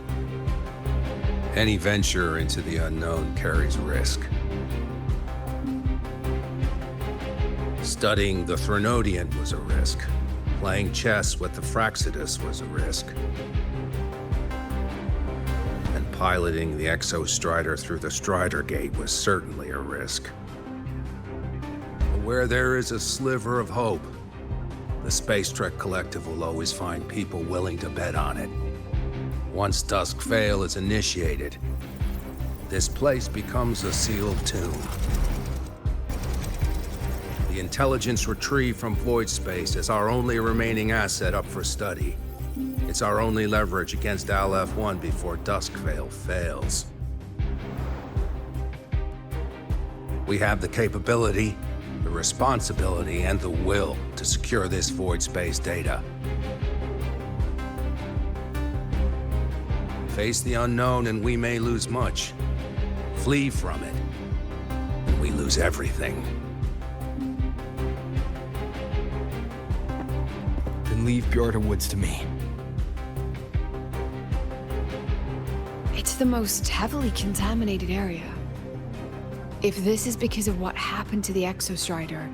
Any venture into the unknown carries risk. Studying the Threnodian was a risk. Playing chess with the Fraxidus was a risk. And piloting the Exostrider through the Strider Gate was certainly a risk. But where there is a sliver of hope, the Space Trek Collective will always find people willing to bet on it. Once Dusk Vale is initiated, this place becomes a sealed tomb. The intelligence retrieved from void space is our only remaining asset up for study. It's our only leverage against Aleph-1 before Dusk Vale fails. We have the capability, the responsibility, and the will to secure this void space data. Face the unknown and we may lose much. Flee from it, and we lose everything. Then leave Bjarta Woods to me. It's the most heavily contaminated area. If this is because of what happened to the Exostrider,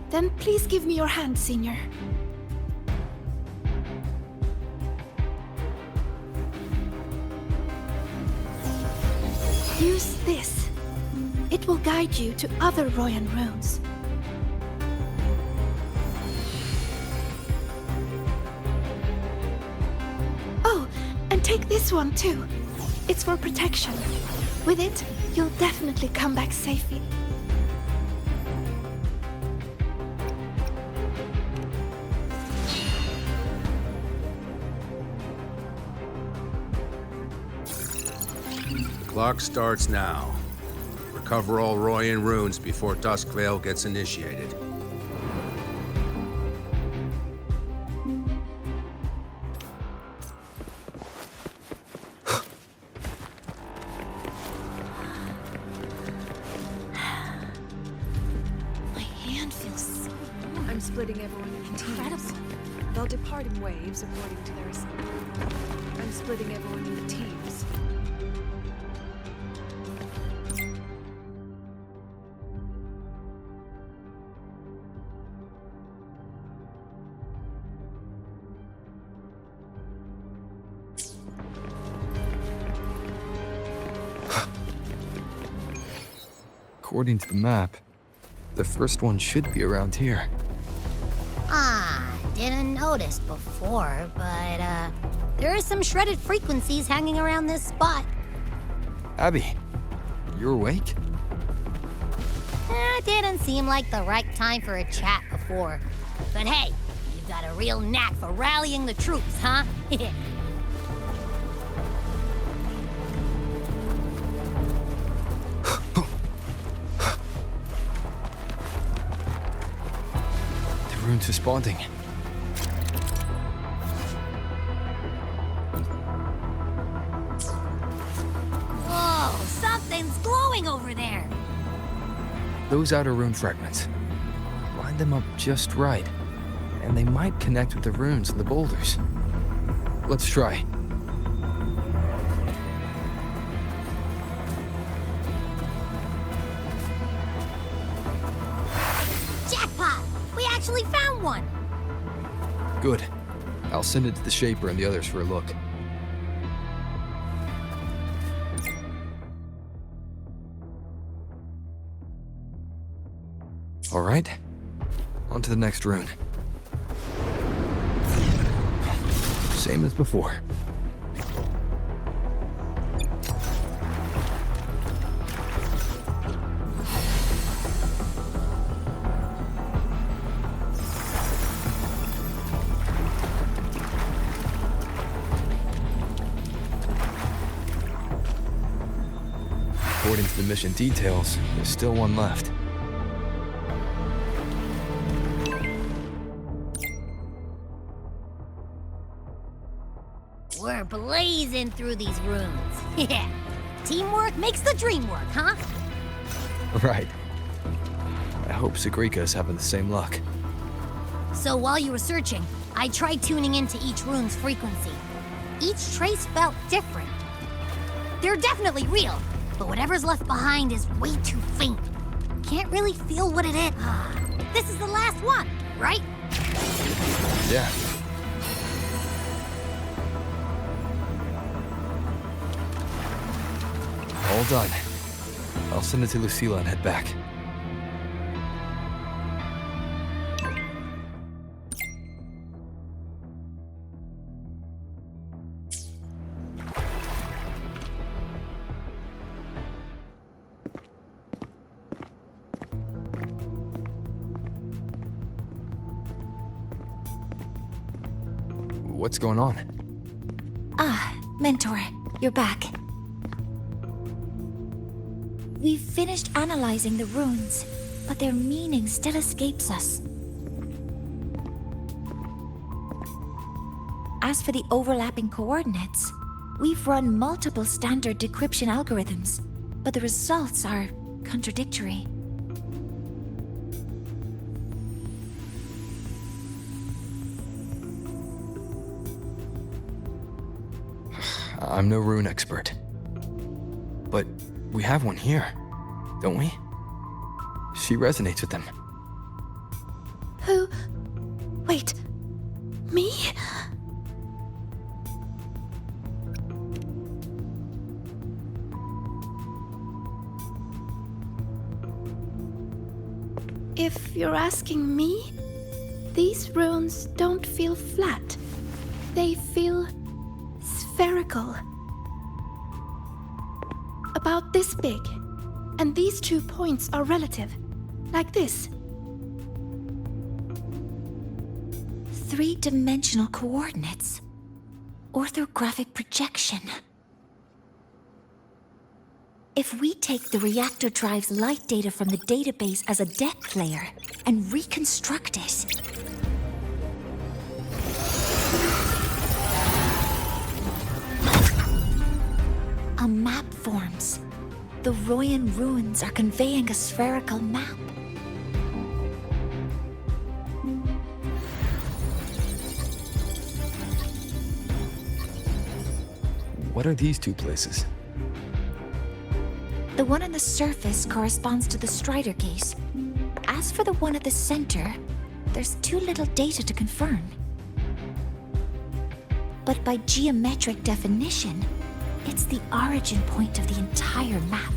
Then please give me your hand, Senior. Use this. It will guide you to other Royan runes. Oh, and take this one too. It's for protection. With it, you'll definitely come back safely. Clock starts now. Recover all Royan runes before Dusk Vale gets initiated. My hand feels so warm. I'm splitting everyone into teams. Incredible. They'll depart in waves according to their assignment. I'm splitting everyone into teams. According to the map, the first one should be around here. Didn't notice before, but, there are some shredded frequencies hanging around this spot. Abby, you awake? Didn't seem like the right time for a chat before. But hey, you've got a real knack for rallying the troops, huh? The rune's responding. Whoa, something's glowing over there. Those outer rune fragments. Line them up just right, and they might connect with the runes in the boulders. Let's try. Jackpot! We actually found one! Good. I'll send it to the Shaper and the others for a look. All right, on to the next rune. Same as before. According to the mission details, there's still one left. We're blazing through these runes. Yeah. Teamwork makes the dream work, huh? Right. I hope Sigrika is having the same luck. So while you were searching, I tried tuning into each rune's frequency. Each trace felt different. They're definitely real, but whatever's left behind is way too faint. Can't really feel what it is. This is the last one, right? Yeah. All done. I'll send it to Lucilla and head back. What's going on? Ah, Mentor, you're back. We've finished analyzing the runes, but their meaning still escapes us. As for the overlapping coordinates, we've run multiple standard decryption algorithms, but the results are contradictory. I'm no rune expert. But we have one here, don't we? She resonates with them. Who? Wait. Me? If you're asking me, these runes don't feel flat. They feel spherical. About this big. And these 2 points are relative. Like this. 3-dimensional coordinates. Orthographic projection. If we take the reactor drive's light data from the database as a depth layer and reconstruct it, a map forms. The Royan ruins are conveying a spherical map. What are these 2 places? The one on the surface corresponds to the Strider case. As for the one at the center, there's too little data to confirm. But by geometric definition, it's the origin point of the entire map.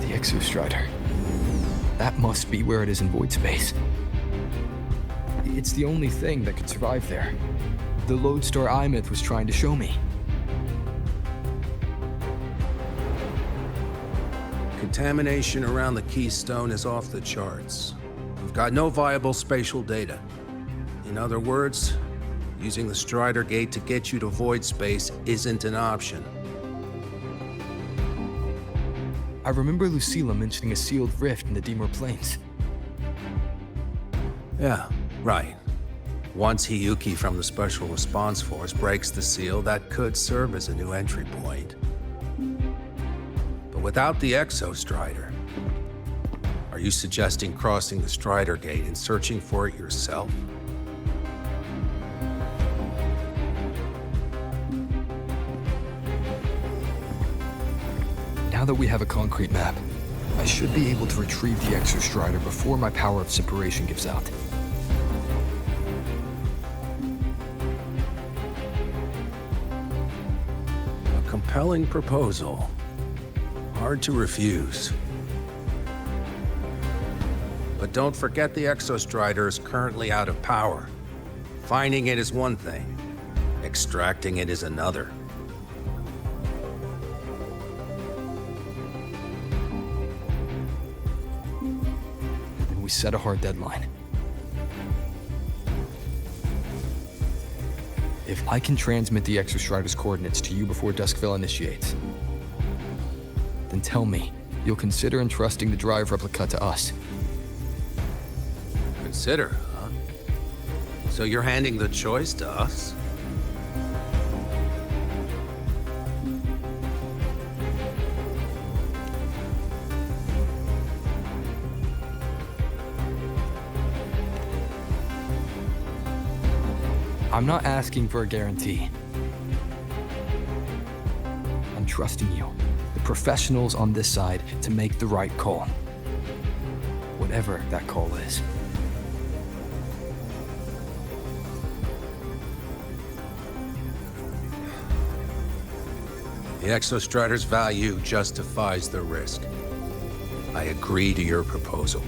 The Exostrider. That must be where it is in void space. It's the only thing that could survive there. The Lodestar Eye-Myth was trying to show me. Contamination around the Keystone is off the charts. We've got no viable spatial data. In other words, using the Strider Gate to get you to void space isn't an option. I remember Lucilla mentioning a sealed rift in the Dimor Plains. Yeah, right. Once Hiyuki from the Special Response Force breaks the seal, that could serve as a new entry point. But without the Exostrider, are you suggesting crossing the Strider Gate and searching for it yourself? Now that we have a concrete map, I should be able to retrieve the Exostrider before my power of separation gives out. A compelling proposal. Hard to refuse. But don't forget the Exostrider is currently out of power. Finding it is one thing. Extracting it is another. Then we set a hard deadline. If I can transmit the Exostrider's coordinates to you before Duskville initiates, then tell me you'll consider entrusting the drive replica to us. consider, huh? So you're handing the choice to us? I'm not asking for a guarantee. I'm trusting you, the professionals on this side, to make the right call. Whatever that call is. The Exostrider's value justifies the risk. I agree to your proposal.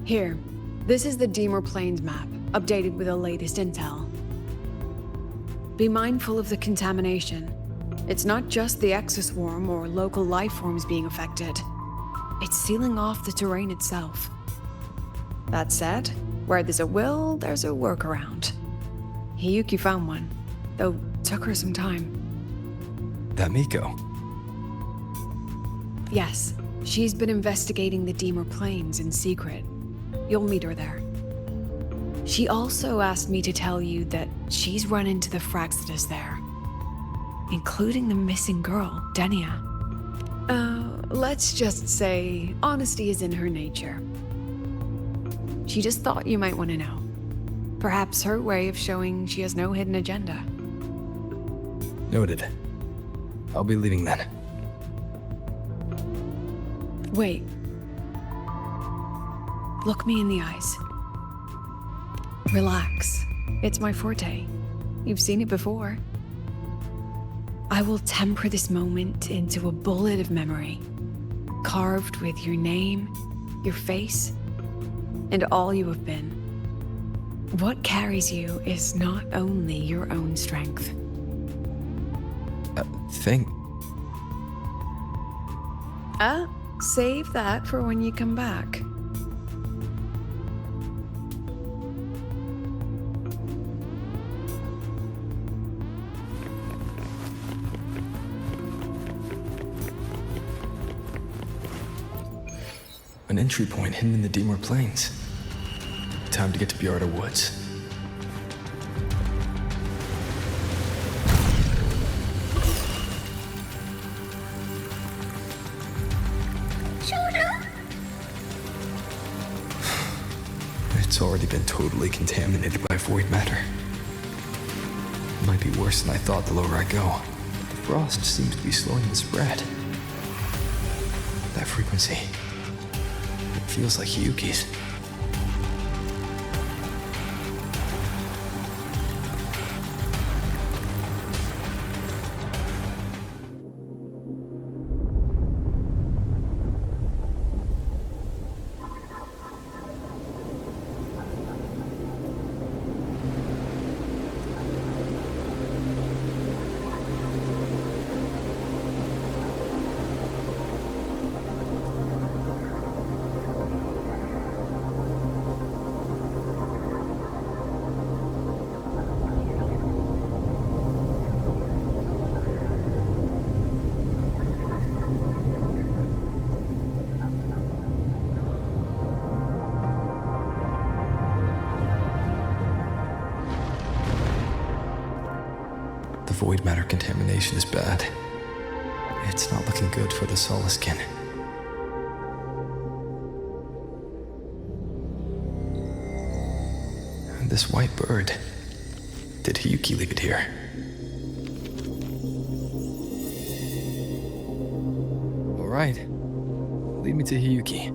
Here, this is the Deemer Plains map, updated with the latest intel. Be mindful of the contamination. It's not just the exoswarm or local life forms being affected. It's sealing off the terrain itself. That said, where there's a will, there's a workaround. Hiyuki found one, though took her some time. That Miko. Yes, she's been investigating the Deemer Plains in secret. You'll meet her there. She also asked me to tell you that she's run into the Fraxidus there, including the missing girl, Denia. Let's just say honesty is in her nature. She just thought you might want to know. Perhaps her way of showing she has no hidden agenda. Noted. I'll be leaving then. Wait. Look me in the eyes. Relax. It's my forte. You've seen it before. I will temper this moment into a bullet of memory, carved with your name, your face, and all you have been. What carries you is not only your own strength. Save that for when you come back. An entry point hidden in the Deemer Plains. Time to get to Bjarda Woods. It's already been totally contaminated by void matter. It might be worse than I thought the lower I go. The frost seems to be slowing the spread. That frequency. It feels like Hiyuki's. Void matter contamination is bad. It's not looking good for the Soliskin. This white bird. Did Hiyuki leave it here? All right. Lead me to Hiyuki.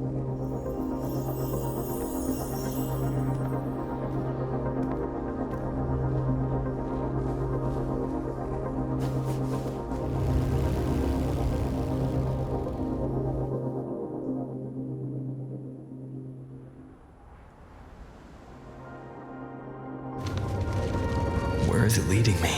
is it leading me?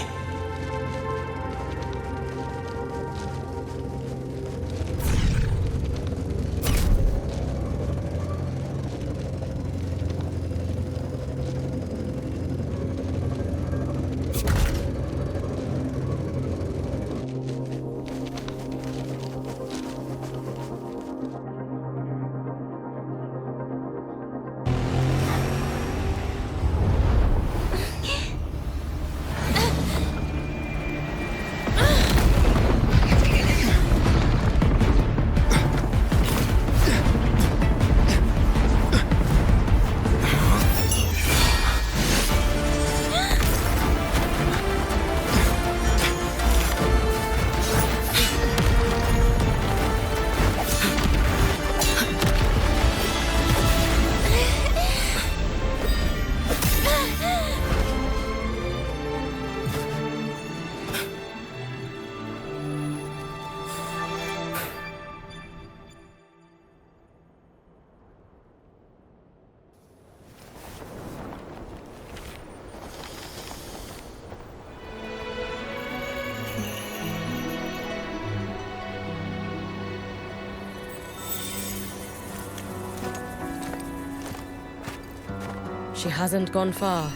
She hasn't gone far.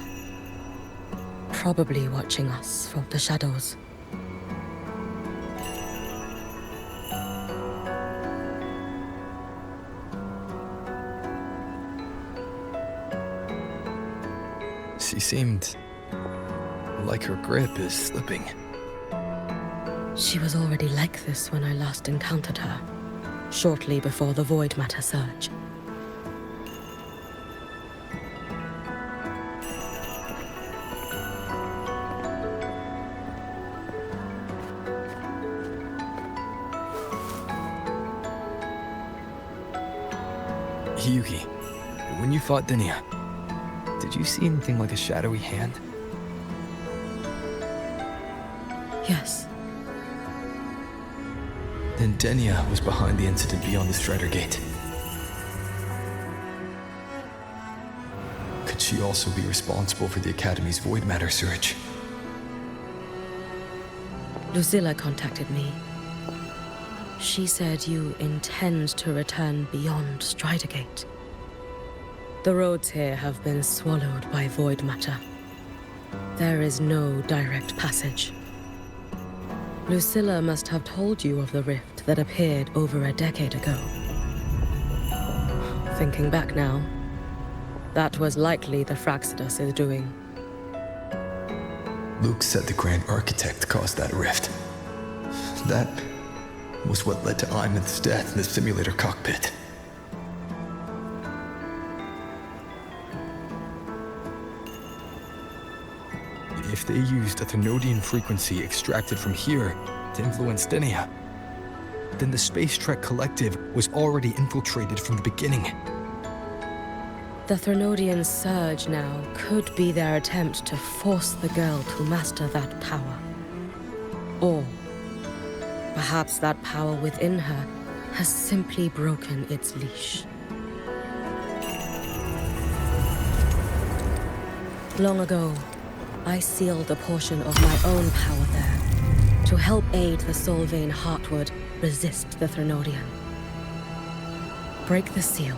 Probably watching us from the shadows. She seemed like her grip is slipping. She was already like this when I last encountered her, shortly before the void matter surge. Yuki, when you fought Denia, did you see anything like a shadowy hand? Yes. Then Denia was behind the incident beyond the Strider Gate. Could she also be responsible for the Academy's void matter surge? Lucilla contacted me. She said you intend to return beyond Strider Gate. The roads here have been swallowed by void matter. There is no direct passage. Lucilla must have told you of the rift that appeared over a decade ago. Thinking back now, that was likely the Fraxidus' doing. Luke said the Grand Architect caused that rift. That was what led to Iman's death in the simulator cockpit. If they used a Thenodian frequency extracted from here to influence Denia, then the Space Trek Collective was already infiltrated from the beginning. The Thenodian surge now could be their attempt to force the girl to master that power. Or perhaps that power within her has simply broken its leash. Long ago, I sealed a portion of my own power there to help aid the Solvane Heartwood resist the Thenodian. Break the seal,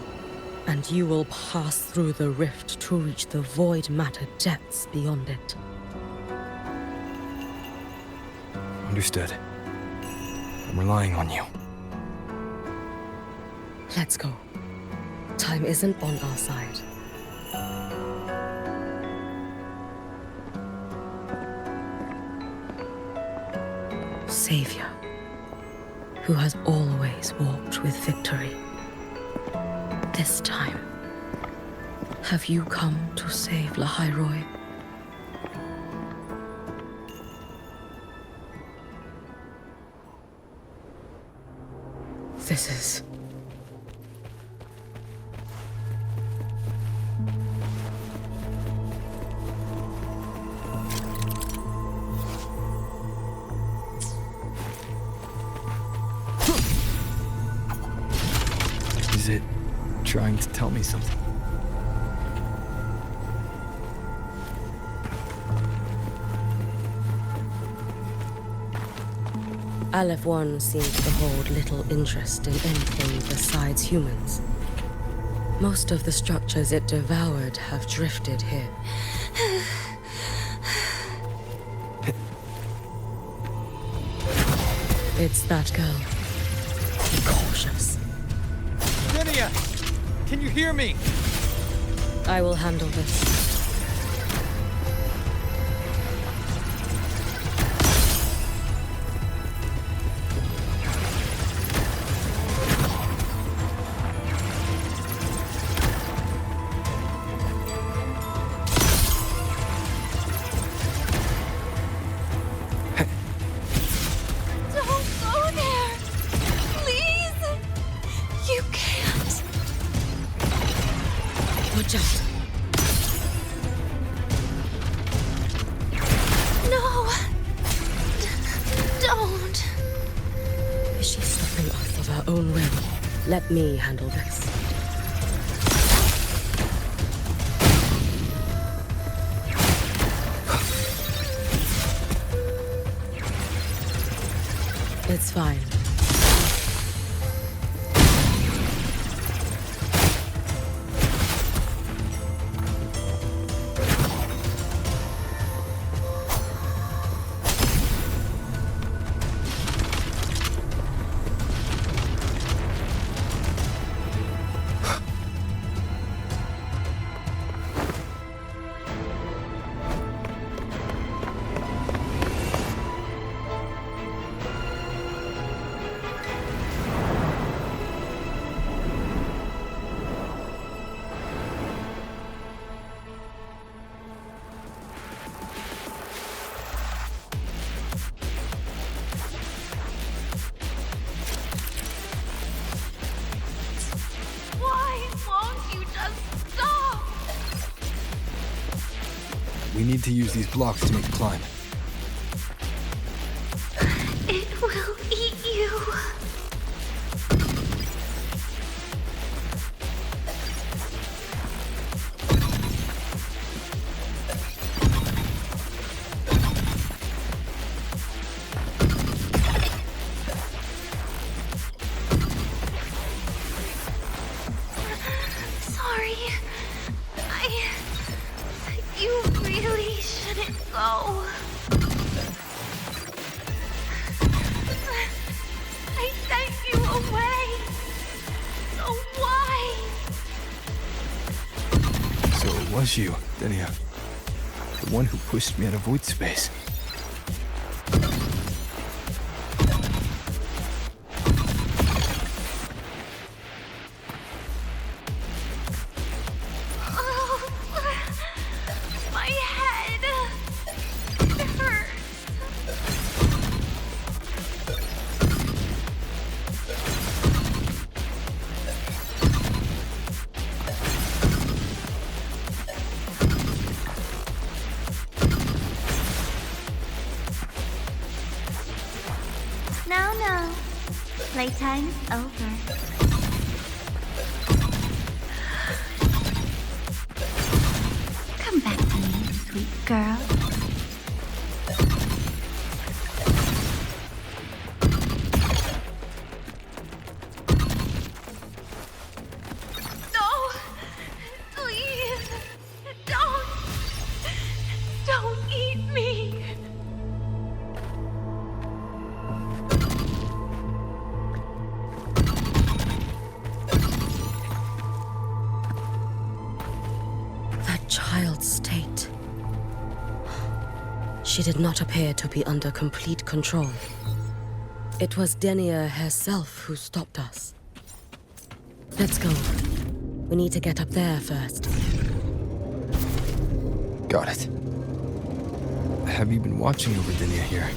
and you will pass through the rift to reach the void matter depths beyond it. Understood. I'm relying on you. Let's go. Time isn't on our side. Savior, who has always walked with victory. This time, have you come to save Lahai-Roi? This is... Is it trying to tell me something? Aleph-1 seems to hold little interest in anything besides humans. Most of the structures it devoured have drifted here. It's that girl. Be cautious. Linnea! Can you hear me? I will handle this. Let me handle this. It's fine. We need to use these blocks to make the climb. It will eat you. Sorry. You really shouldn't go. I sent you away. So why? So it was you, Denia. The one who pushed me out of void space. No. Playtime is over. Come back to me, sweet girl. No! Please! Don't eat me! Child's state. She did not appear to be under complete control. It was Denia herself who stopped us. Let's go. We need to get up there first. Got it. Have you been watching over Denia here?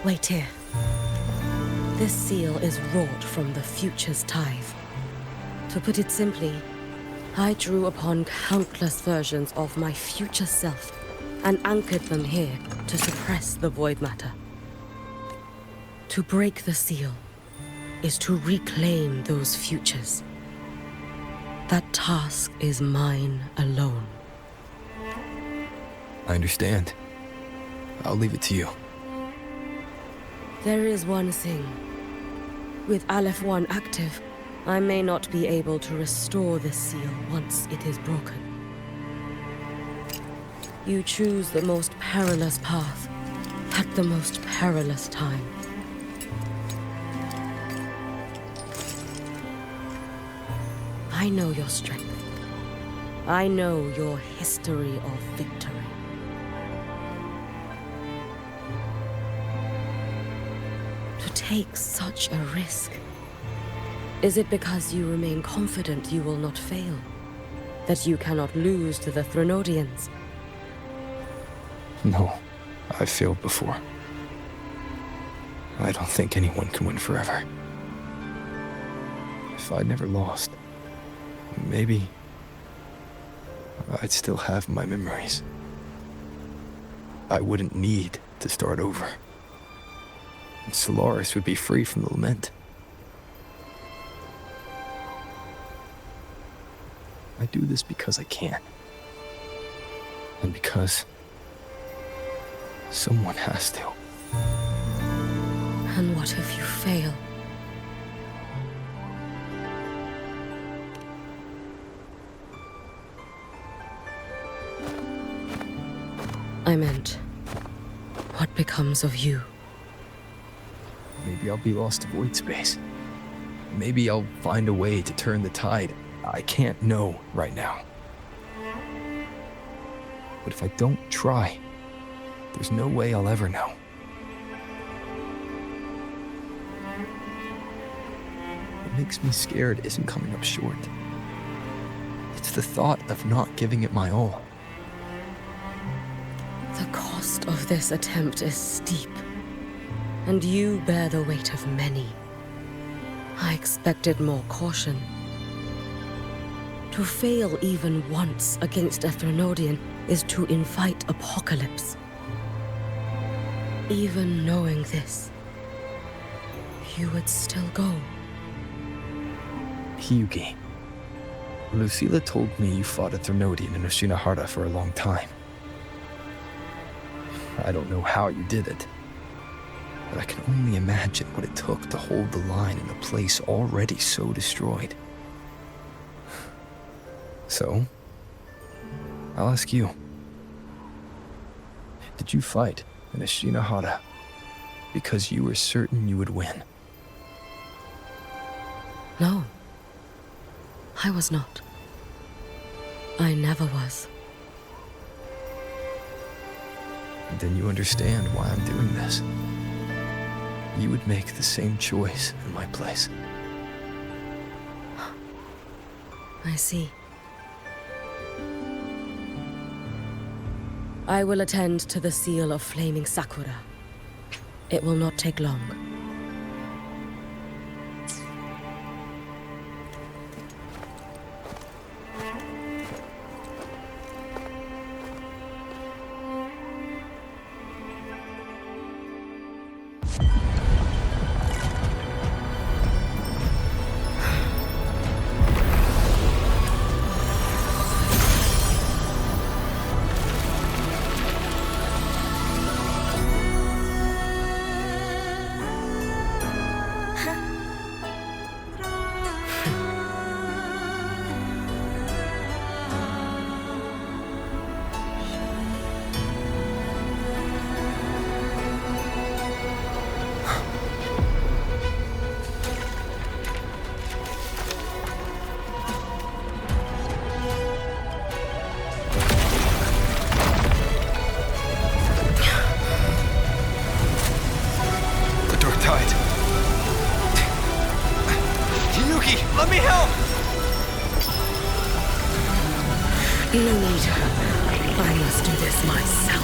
Wait here. This seal is wrought from the future's tithe. To put it simply, I drew upon countless versions of my future self and anchored them here to suppress the void matter. To break the seal is to reclaim those futures. That task is mine alone. I understand. I'll leave it to you. There is one thing. With Aleph 1 active, I may not be able to restore the seal once it is broken. You choose the most perilous path at the most perilous time. I know your strength. I know your history of victory. To take such a risk, is it because you remain confident you will not fail? That you cannot lose to the Threnodians? No, I've failed before. I don't think anyone can win forever. If I'd never lost, maybe I'd still have my memories. I wouldn't need to start over. And Solaris would be free from the lament. I do this because I can. And because someone has to. And what if you fail? I meant, what becomes of you? Maybe I'll be lost to void space. Maybe I'll find a way to turn the tide. I can't know right now. But if I don't try, there's no way I'll ever know. What makes me scared isn't coming up short. It's the thought of not giving it my all. The cost of this attempt is steep, and you bear the weight of many. I expected more caution. To fail even once against a Threnodian is to invite apocalypse. Even knowing this, you would still go. Hyugi. Lucilla told me you fought a Threnodian in Oshinahara for a long time. I don't know how you did it, but I can only imagine what it took to hold the line in a place already so destroyed. So, I'll ask you. Did you fight in Oshinahara because you were certain you would win? No. I was not. I never was. Then you understand why I'm doing this. You would make the same choice in my place. I see. I will attend to the seal of Flaming Sakura. It will not take long. Let me help! No need. I must do this myself.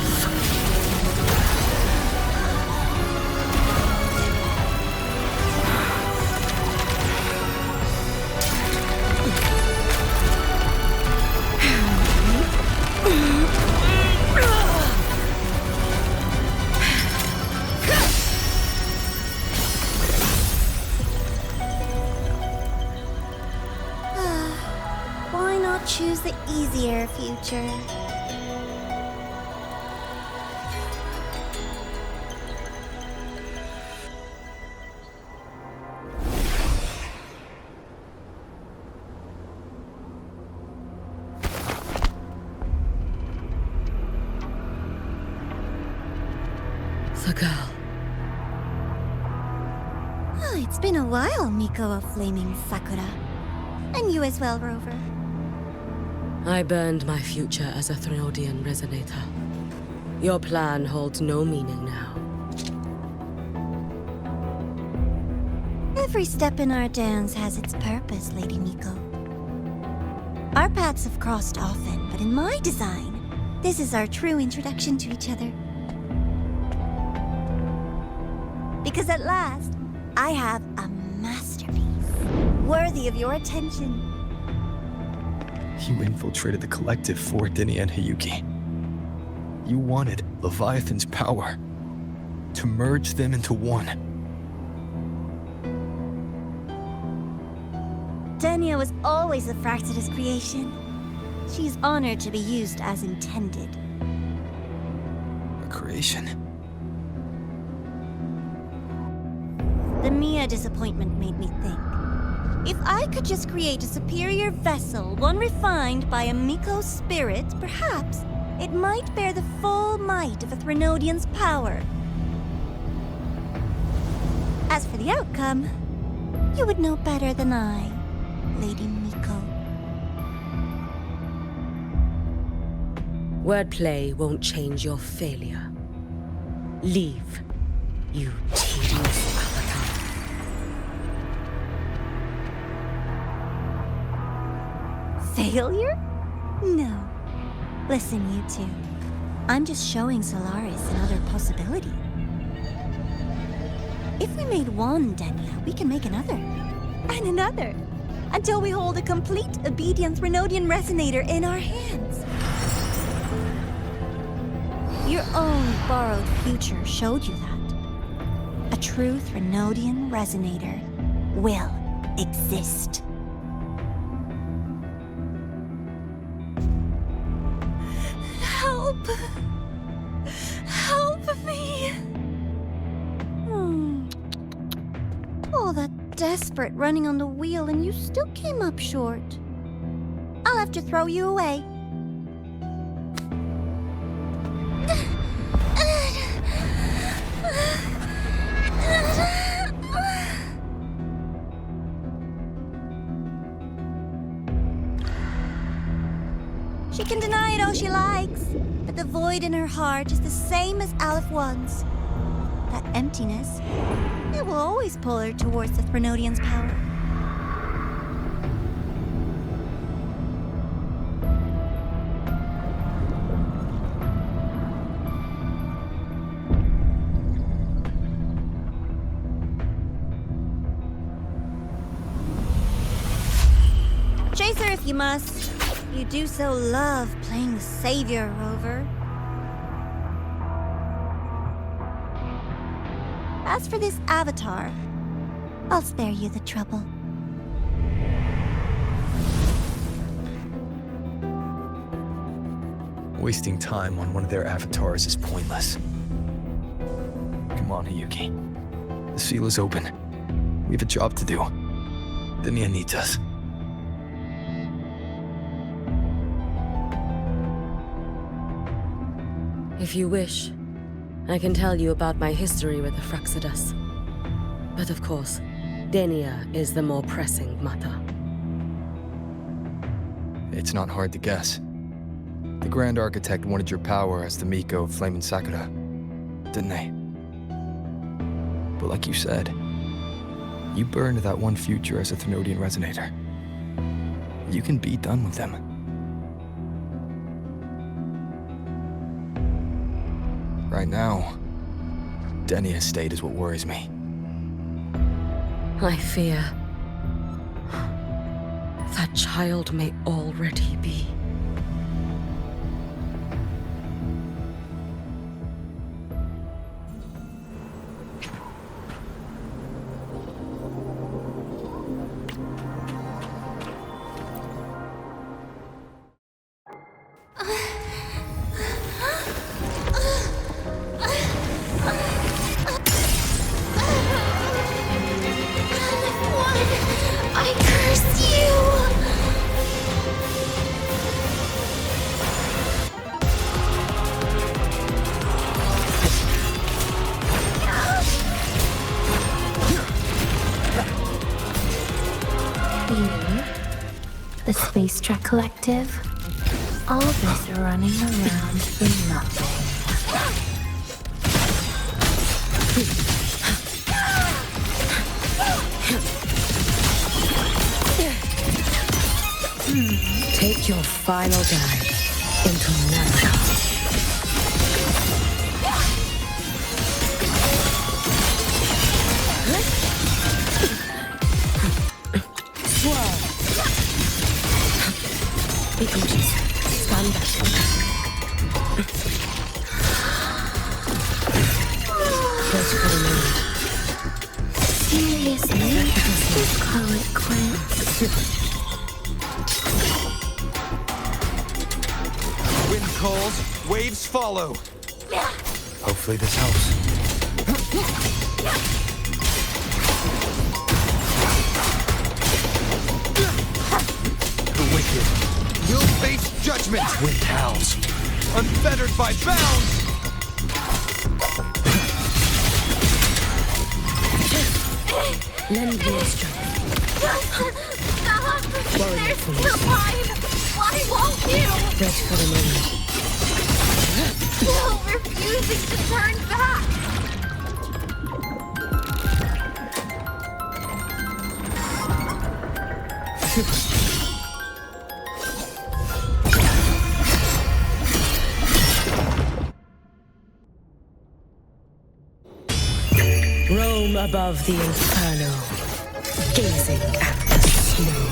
I'll choose the easier future. The girl. Oh, it's been a while, Miko of Flaming Sakura. And you as well, Rover. I burned my future as a Threnodian resonator. Your plan holds no meaning now. Every step in our dance has its purpose, Lady Miko. Our paths have crossed often, but in my design, this is our true introduction to each other. Because at last, I have a masterpiece, worthy of your attention. You infiltrated the collective for Dinia and Hiyuki. You wanted Leviathan's power to merge them into one. Dinia was always a Fractidus creation. She's honored to be used as intended. A creation? The Mia disappointment made me think. If I could just create a superior vessel, one refined by a Miko spirit, perhaps it might bear the full might of a Threnodian's power. As for the outcome, you would know better than I, Lady Miko. Wordplay won't change your failure. Leave, you tedious avatar. Failure? No. Listen, you two. I'm just showing Solaris another possibility. If we made one Denia, we can make another. And another. Until we hold a complete obedient Threnodian resonator in our hands. Your own borrowed future showed you that. A true Threnodian resonator will exist. Help! Help me! All that desperate running on the wheel and you still came up short. I'll have to throw you away. She can deny it all she likes, but the void in her heart is the same as Aleph One's. That emptiness, it will always pull her towards the Threnodian's power. Chase her if you must. You do so love playing the savior, Rover. As for this avatar, I'll spare you the trouble. Wasting time on one of their avatars is pointless. Come on, Hiyuki. The seal is open. We have a job to do. Dinia needs us. If you wish, I can tell you about my history with the Fractidus. But of course, Dinia is the more pressing matter. It's not hard to guess. The Grand Architect wanted your power as the Miko of Flaming Sakura, didn't they? But like you said, you burned that one future as a Threnodian resonator. You can be done with them. Right now, Denia's state is what worries me. I fear that child may already be. I curse you! The Space Trek Collective. All this running around for nothing. Take your final dive into America. Be cautious. Stand back. Just for a moment. Seriously? Just call it quits. Wind calls, waves follow. Hopefully this helps. The wicked will face judgment. Wind howls. Unfettered by bounds. Lend me your strength. Stop! There's still time! Why won't you? Stretch for the moment. Still refusing to turn back! Roam above the inferno, gazing at the snow.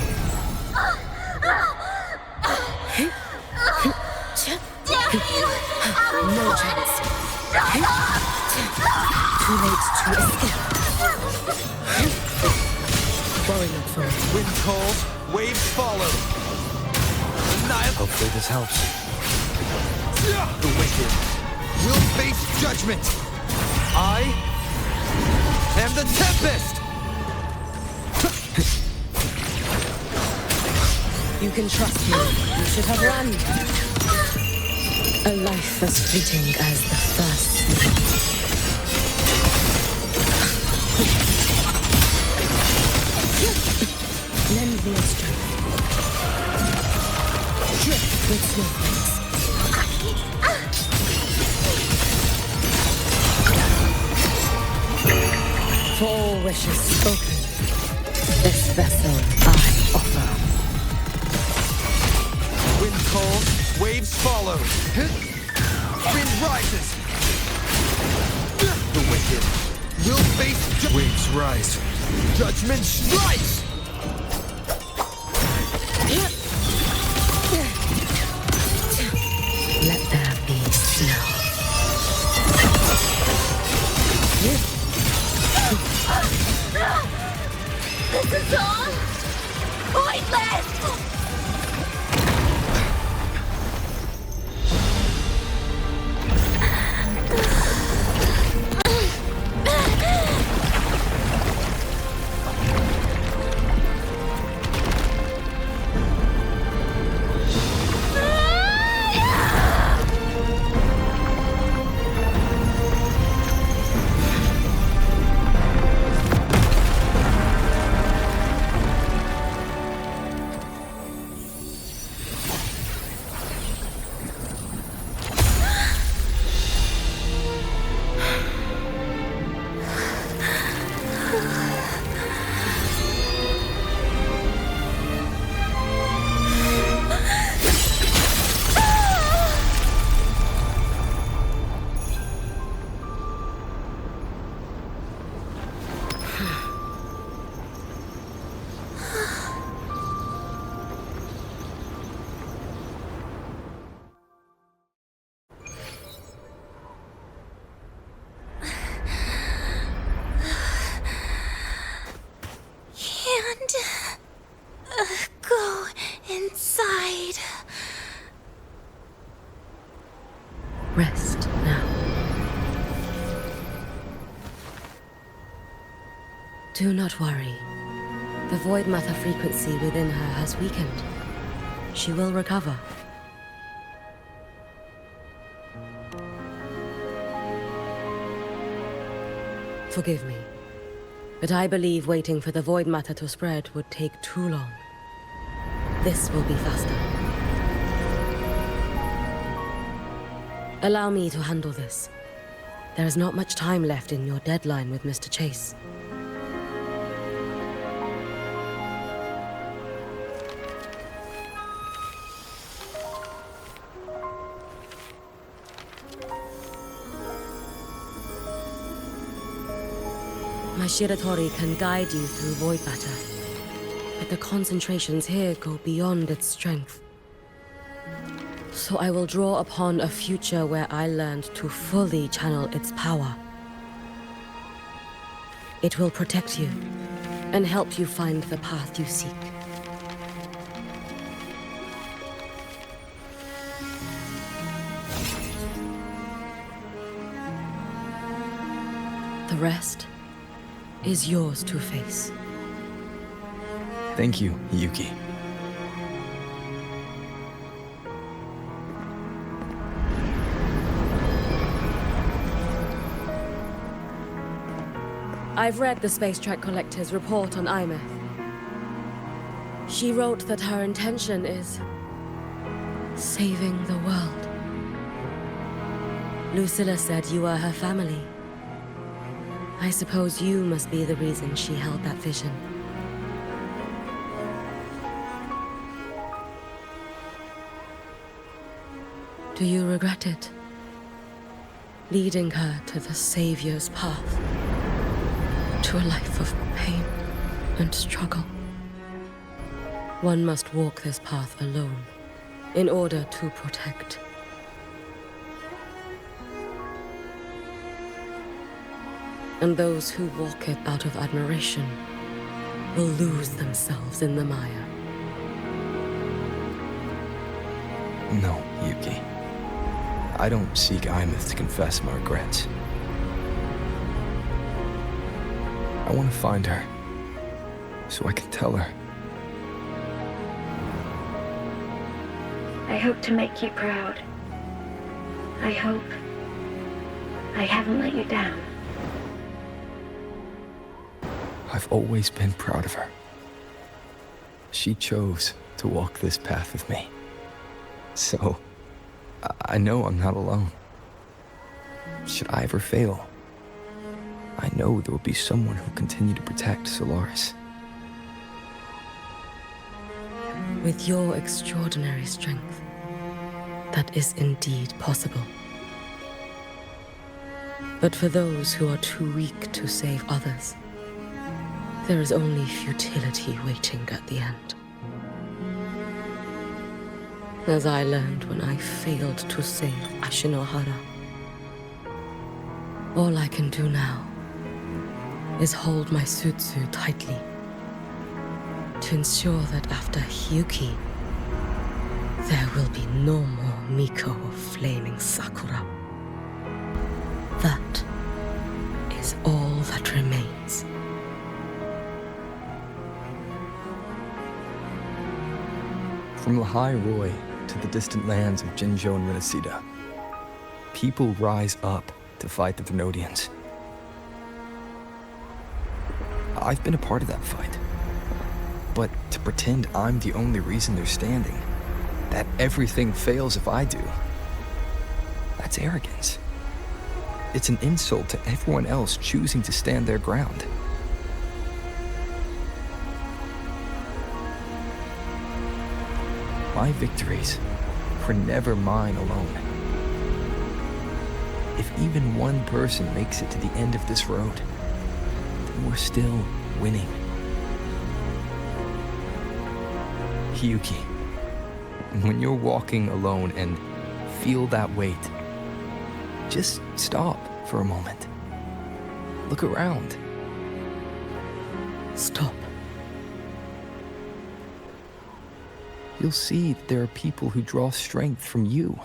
No chance. Too late to escape. Worry not for me. Wind calls, waves follow. Hopefully this helps. The wicked will face judgment. I am the Tempest! You can trust me. You should have run. A life as fleeting as the first snow. Lend me your strength. Drift with snowflakes. For all wishes spoken, this vessel I offer. Wind calls, waves follow. Wind rises. The wicked will face waves rise. Judgment strikes. Let there be snow. This is all pointless! Rest now. Do not worry. The void matter frequency within her has weakened. She will recover. Forgive me, but I believe waiting for the void matter to spread would take too long. This will be faster. Allow me to handle this. There is not much time left in your deadline with Mr. Chase. My Shiratori can guide you through void matter, but the concentrations here go beyond its strength. So I will draw upon a future where I learned to fully channel its power. It will protect you and help you find the path you seek. The rest is yours to face. Thank you, Yuki. I've read the Space Track Collector's report on Imeth. She wrote that her intention is saving the world. Lucilla said you are her family. I suppose you must be the reason she held that vision. Do you regret it? Leading her to the Savior's path? To a life of pain and struggle? One must walk this path alone in order to protect. And those who walk it out of admiration will lose themselves in the mire. No, Yuki. I don't seek Imeth to confess my regrets. I want to find her, so I can tell her. I hope to make you proud. I hope I haven't let you down. I've always been proud of her. She chose to walk this path with me. So, I know I'm not alone. Should I ever fail, I know there will be someone who'll continue to protect Solaris. With your extraordinary strength, that is indeed possible. But for those who are too weak to save others, there is only futility waiting at the end. As I learned when I failed to save Ashinohara. All I can do now is hold my Sutsu tightly to ensure that after Hyuki, there will be no more Miko of flaming Sakura. That is all that remains. From Lahai-Roi to the distant lands of Jinzhou and Renacida, people rise up to fight the Thermodians. I've been a part of that fight. But to pretend I'm the only reason they're standing, that everything fails if I do, that's arrogance. It's an insult to everyone else choosing to stand their ground. My victories were never mine alone. If even one person makes it to the end of this road, then we're still winning. Hyuki, when you're walking alone and feel that weight, just stop for a moment. Look around. Stop. You'll see that there are people who draw strength from you.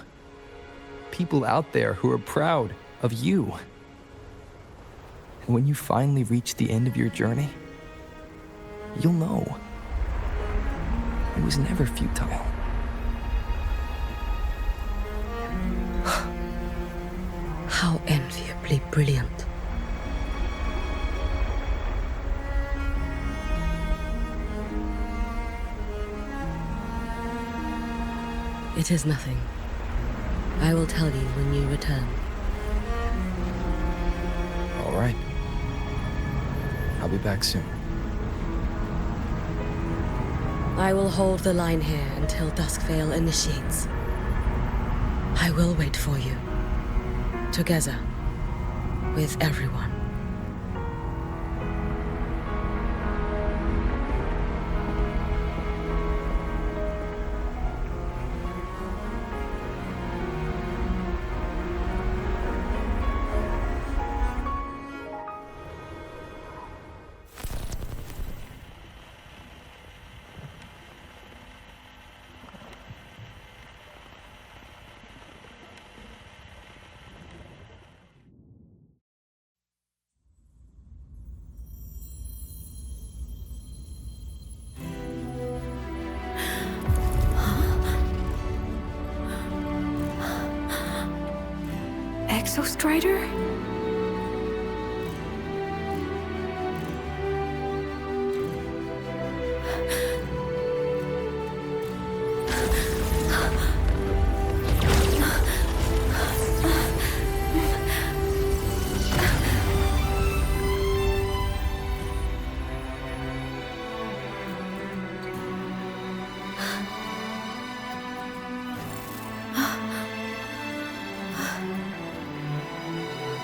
people out there who are proud of you. And when you finally reach the end of your journey, you'll know it was never futile. How enviably brilliant. It is nothing. I will tell you when you return. All right. I'll be back soon. I will hold the line here until Duskvale initiates. I will wait for you. Together. With everyone. Exostrider?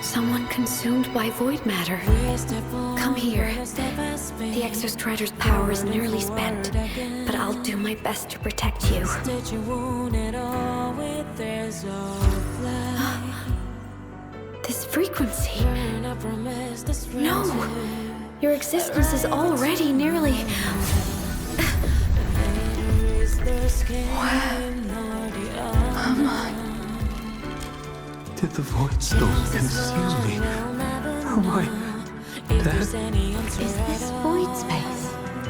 Someone consumed by void matter. Come here. The Exostrider's power is nearly spent, but I'll do my best to protect you. This frequency. No! Your existence is already nearly... Did the void storm consume me? Am I dead? Is this void space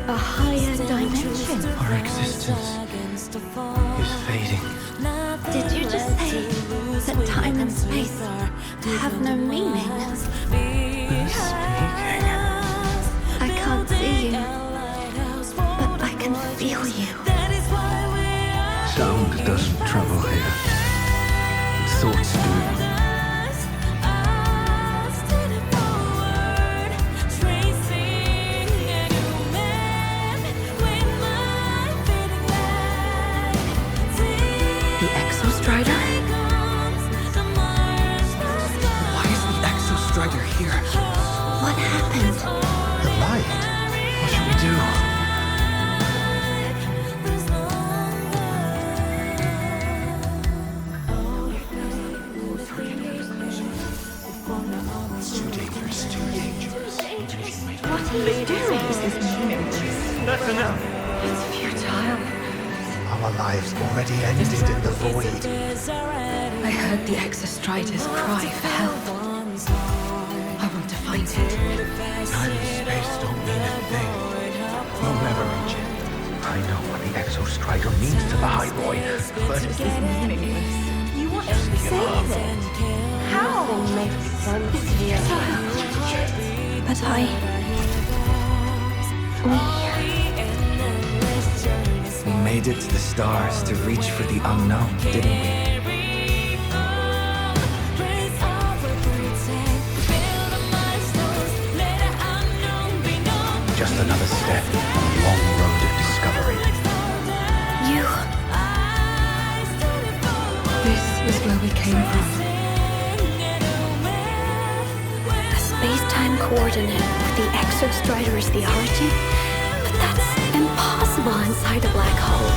a higher dimension? Our existence is fading. Did you just say that time and space have no meaning? They're speaking. I can't see you, but I can feel you. Sound doesn't travel here. Thoughts do. The Exostrider? Why is the Exostrider here? What happened? The light. What should we do? What are you doing? That's enough. It's futile. Our lives already ended in the void. I heard the Exostrider's cry for help. I want to find it. Time and space don't mean a thing. We'll never reach it. I know what the Exostrider means to the Lahai-Roi, but This is meaningless. You want to save it? How? It makes sense here. But we made it to the stars to reach for the unknown, didn't we? Just another step on a long road of discovery. You... This is where we came from. A space-time coordinate with the Exostrider as the origin? But that's impossible inside a black hole.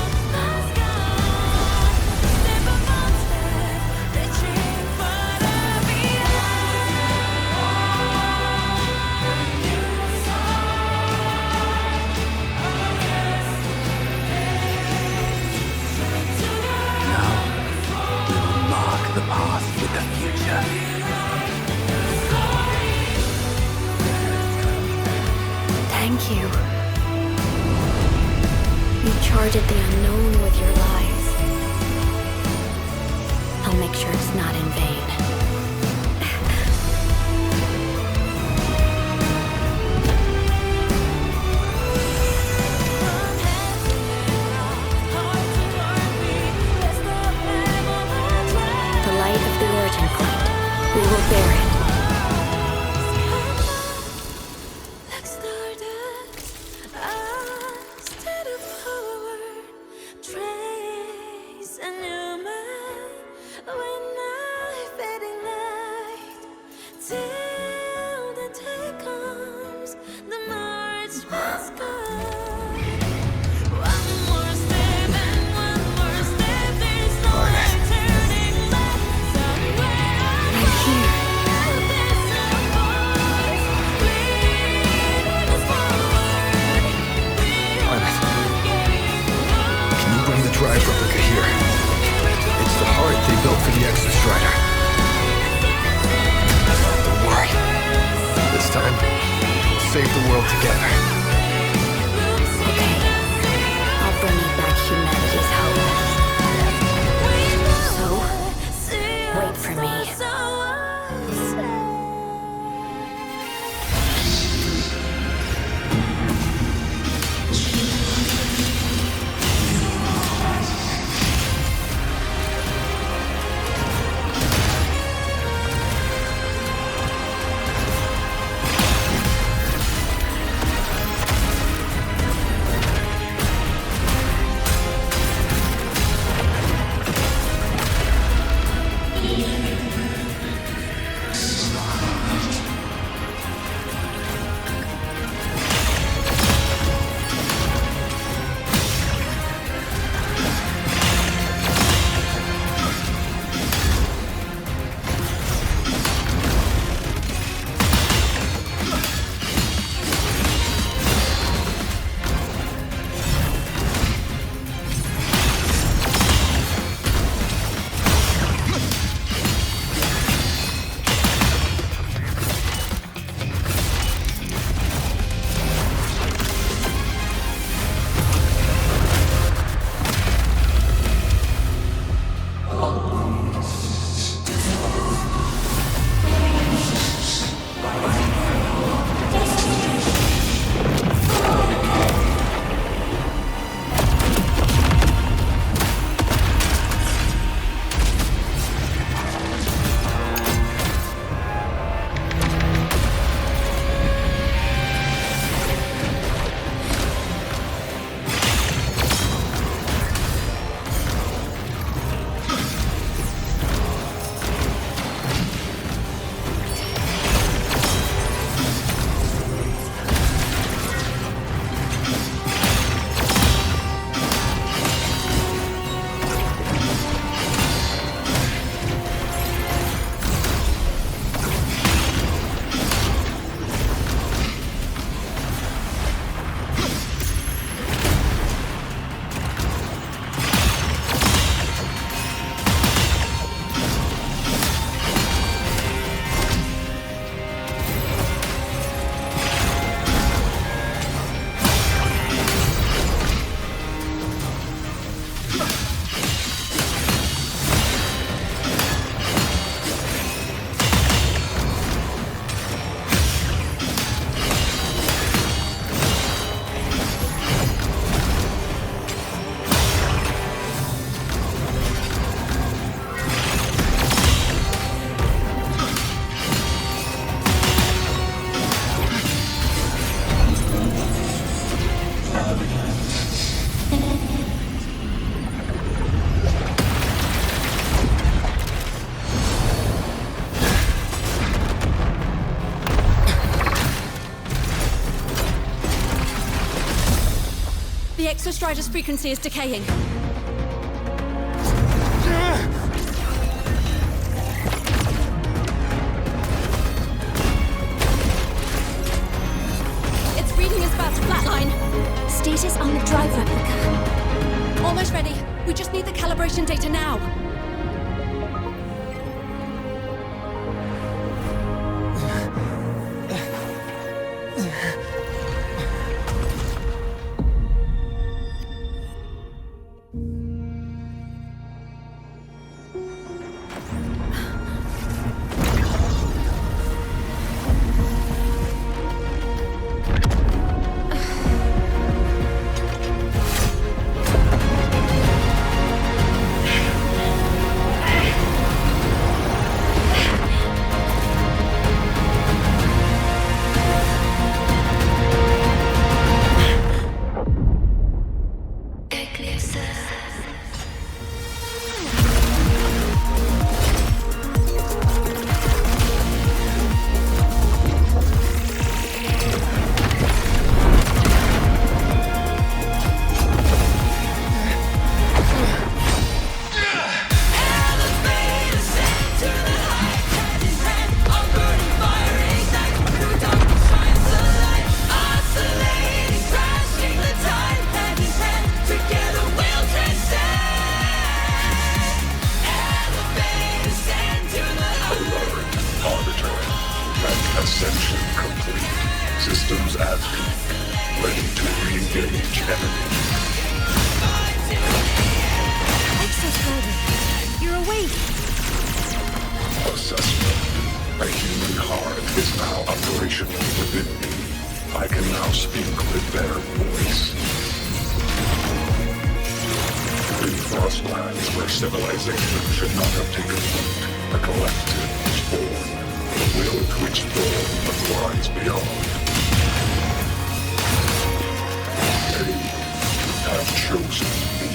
Now, we will mark the path Baron. Drive replica here. It's the heart they built for the Exostrider. Don't worry. This time, we'll save the world together. Okay. I'll bring you back humanity's hope. So, wait for me. The Exostrider's frequency is decaying. It's reading is about to flatline. Status on the drive replica. Almost ready. We just need the calibration data now. within me, I can now speak with their voice. In Frostlands, where civilization should not have taken root, a collective was born, a will to explore what lies beyond. They have chosen me.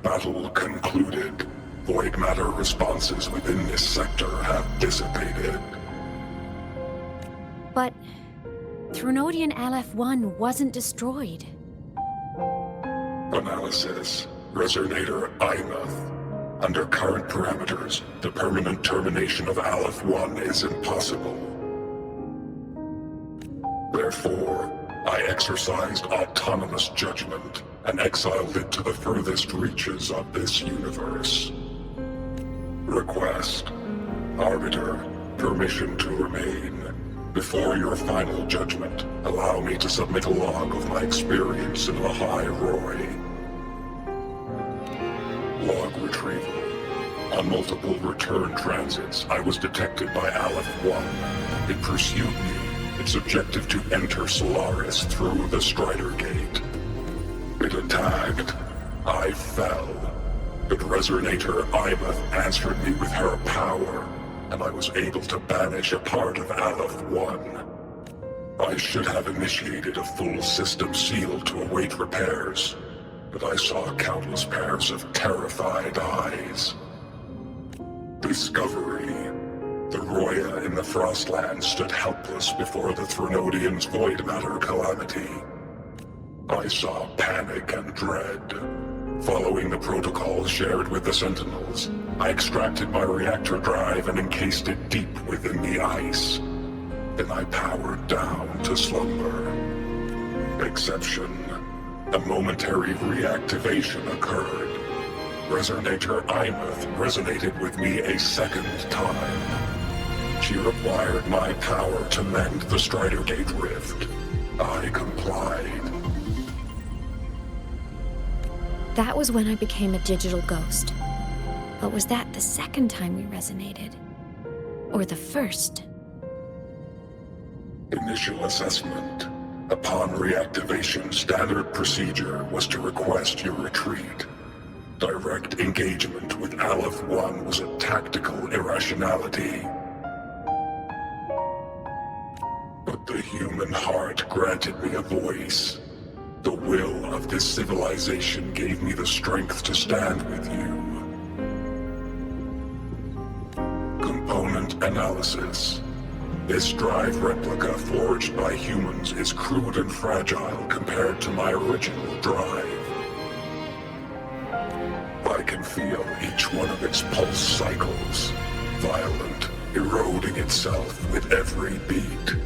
Battle concluded. Void matter responses within this sector have dissipated. But Threnodian LF-1 wasn't destroyed. Analysis. Resonator Imath. Under current parameters, the permanent termination of Aleph-1 is impossible. Therefore, I exercised autonomous judgment and exiled it to the furthest reaches of this universe. Request. Arbiter, permission to remain. Before your final judgment, allow me to submit a log of my experience in Lahai-Roi. Log retrieval. On multiple return transits, I was detected by Aleph-1. It pursued me, its objective to enter Solaris through the Strider Gate. It attacked. I fell. But Resonator Imeth answered me with her power, and I was able to banish a part of Aleph-1. I should have initiated a full system seal to await repairs, but I saw countless pairs of terrified eyes. Discovery. The Roya in the Frostland stood helpless before the Threnodians' void matter calamity. I saw panic and dread. Following the protocols shared with the Sentinels, I extracted my reactor drive and encased it deep within the ice. Then I powered down to slumber. Exception. A momentary reactivation occurred. Resonator Imeth resonated with me a second time. She required my power to mend the Strider Gate rift. I complied. That was when I became a digital ghost. But was that the second time we resonated? Or the first? Initial assessment. Upon reactivation, standard procedure was to request your retreat. Direct engagement with Aleph-1 was a tactical irrationality. But the human heart granted me a voice. The will of this civilization gave me the strength to stand with you. Component analysis. This drive replica forged by humans is crude and fragile compared to my original drive. I can feel each one of its pulse cycles, violent, eroding itself with every beat.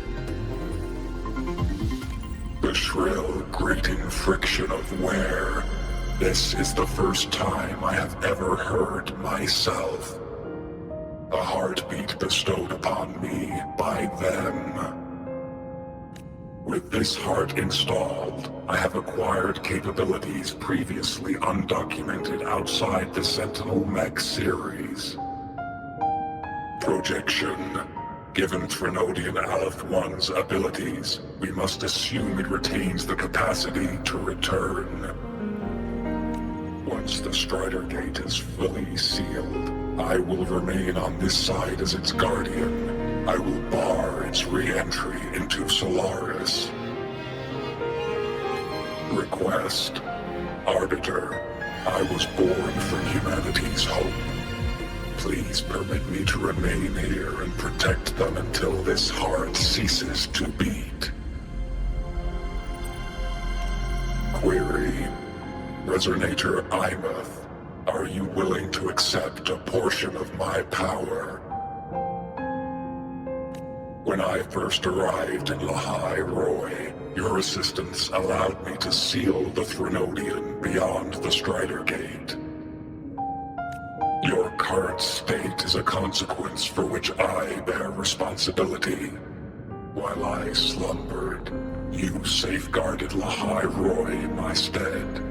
The shrill, grating friction of wear. This is the first time I have ever heard myself. A heartbeat bestowed upon me by them. With this heart installed, I have acquired capabilities previously undocumented outside the Sentinel Mech series. Projection. Given Threnodian Aleph-1's abilities, we must assume it retains the capacity to return. Once the Strider Gate is fully sealed, I will remain on this side as its guardian. I will bar its re-entry into Solaris. Request. Arbiter, I was born from humanity's hope. Please permit me to remain here and protect them until this heart ceases to beat. Query. Resonator Imeth, are you willing to accept a portion of my power? When I first arrived in Lahai-Roi, your assistance allowed me to seal the Threnodian beyond the Strider Gate. Your current state is a consequence for which I bear responsibility. While I slumbered, you safeguarded Lahai-Roi in my stead.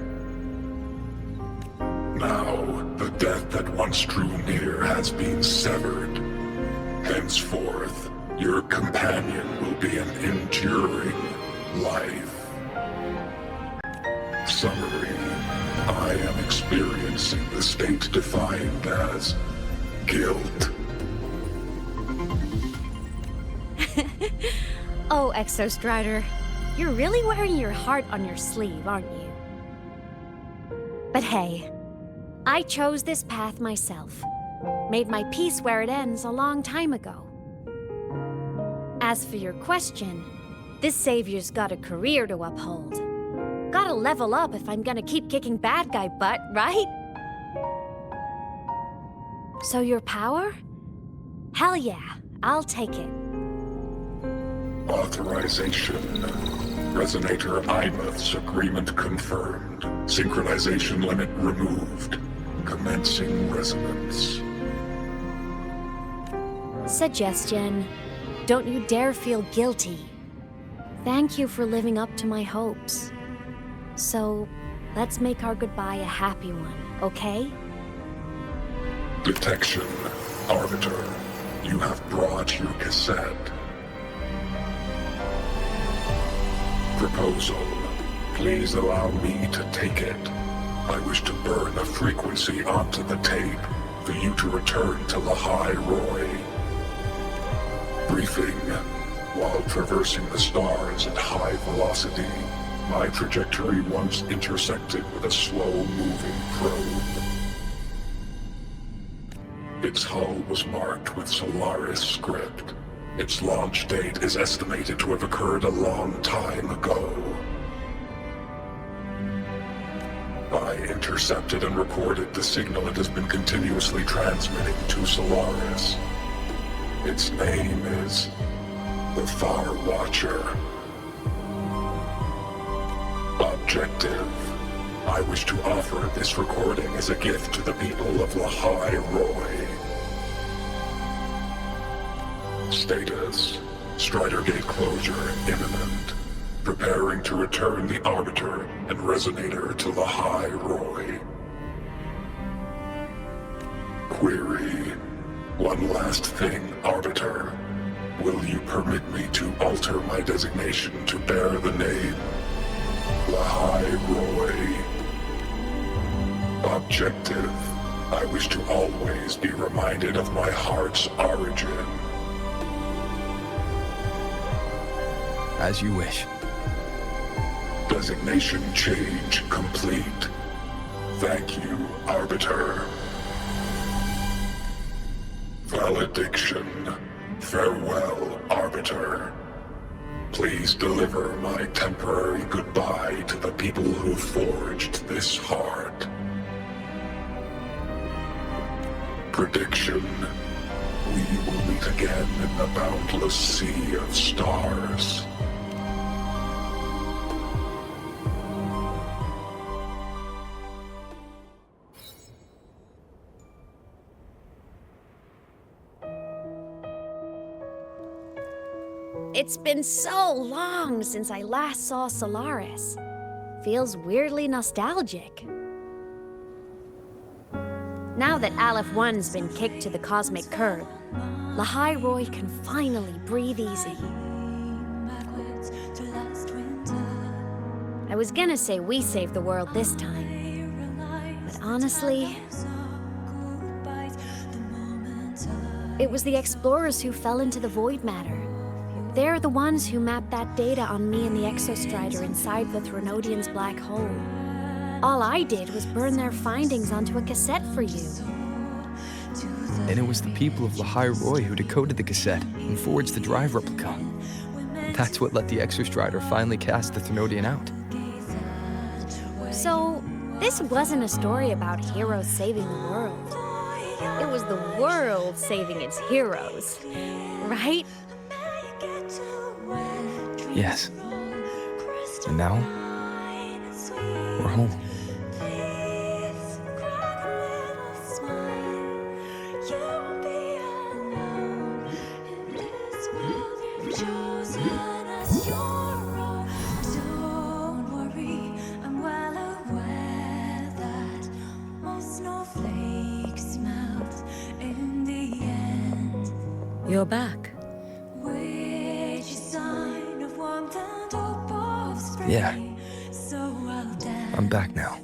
Now, the death that once drew near has been severed. Henceforth, your companion will be an enduring life. Summary. I am experiencing the state defined as guilt. Oh, Exostrider, you're really wearing your heart on your sleeve, aren't you? But hey, I chose this path myself. Made my peace where it ends a long time ago. As for your question, this savior's got a career to uphold. Gotta level up if I'm gonna keep kicking bad guy butt, right? So your power? Hell yeah, I'll take it. Authorization. Resonator Imouth's agreement confirmed. Synchronization limit removed. Commencing resonance. Suggestion. Don't you dare feel guilty. Thank you for living up to my hopes. So, let's make our goodbye a happy one, okay? Detection. Arbiter, you have brought your cassette. Proposal. Please allow me to take it. I wish to burn a frequency onto the tape for you to return to Lahai-Roi. Briefing. While traversing the stars at high velocity, my trajectory once intersected with a slow-moving probe. Its hull was marked with Solaris script. Its launch date is estimated to have occurred a long time ago. I intercepted and recorded the signal it has been continuously transmitting to Solaris. Its name is the Far Watcher. Objective. I wish to offer this recording as a gift to the people of Lahai-Roi. Status. Strider Gate closure imminent. Preparing to return the Arbiter and Resonator to Lahai-Roi. Query. One last thing, Arbiter. Will you permit me to alter my designation to bear the name Lahai-Roi? Objective. I wish to always be reminded of my heart's origin. As you wish. Designation change complete. Thank you, Arbiter. Valediction. Farewell, Arbiter. Please deliver my temporary goodbye to the people who forged this heart. Prediction. We will meet again in the boundless sea of stars. It's been so long since I last saw Solaris. Feels weirdly nostalgic. Now that Aleph 1's been kicked to the cosmic curb, Lahai-Roi can finally breathe easy. I was gonna say we saved the world this time, but honestly, it was the explorers who fell into the void matter. They're the ones who mapped that data on me and the Exostrider inside the Threnodian's black hole. All I did was burn their findings onto a cassette for you. And it was the people of Lahai-Roi who decoded the cassette and forged the drive replica. That's what let the Exostrider finally cast the Threnodian out. So, this wasn't a story about heroes saving the world. It was the world saving its heroes, right? Yes. And now, we're home. You're back. Yeah. I'm back now.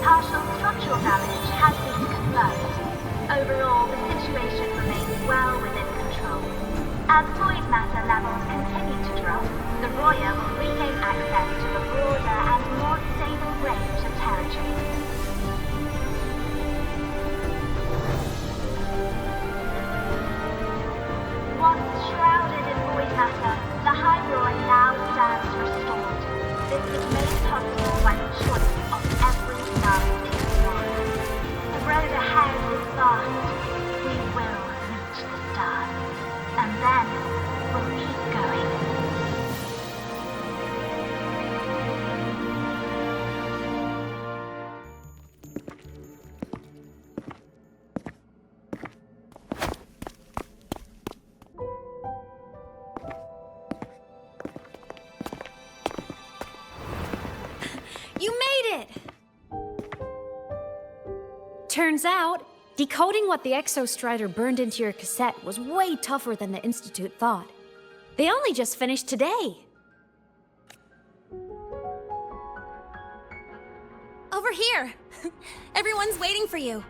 Partial structural damage has been confirmed. Overall, the situation remains well within control. As void matter levels continue to drop, the Roya will regain access to a broader and more stable range of territory. Once shrouded in void matter, Lahai-Roi now stands restored. This was made possible by the choice of every last explorer. The road ahead is vast. We will reach the stars. And then we'll keep going. You made it! Turns out, decoding what the Exostrider burned into your cassette was way tougher than the Institute thought. They only just finished today. Over here! Everyone's waiting for you.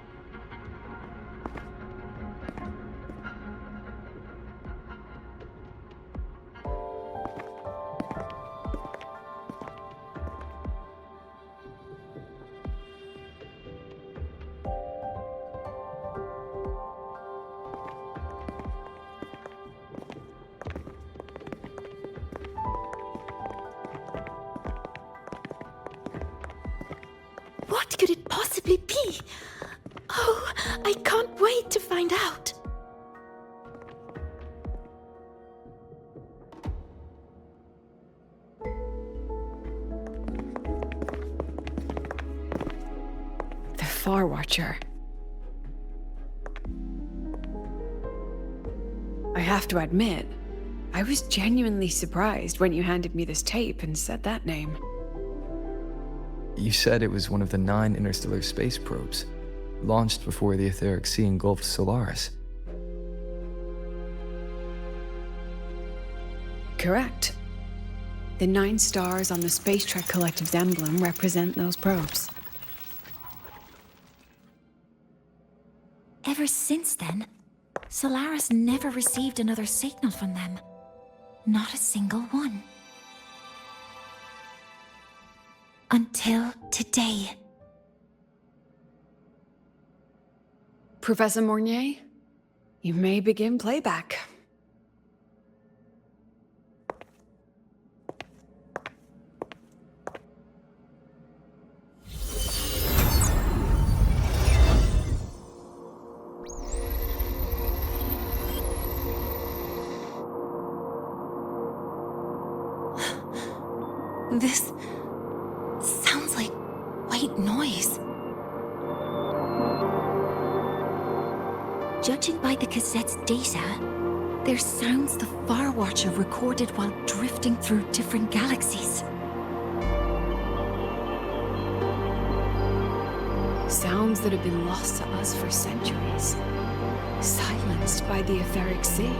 What could it possibly be? Oh, I can't wait to find out. The Far Watcher. I have to admit, I was genuinely surprised when you handed me this tape and said that name. You said it was one of the 9 interstellar space probes, launched before the etheric sea engulfed Solaris. Correct. The 9 stars on the Space Trek Collective's emblem represent those probes. Ever since then, Solaris never received another signal from them. Not a single one. Until today. Professor Mornier, you may begin playback. This sounds like white noise. Judging by the cassette's data, they're sounds the Far Watcher recorded while drifting through different galaxies. Sounds that have been lost to us for centuries. Silenced by the etheric sea.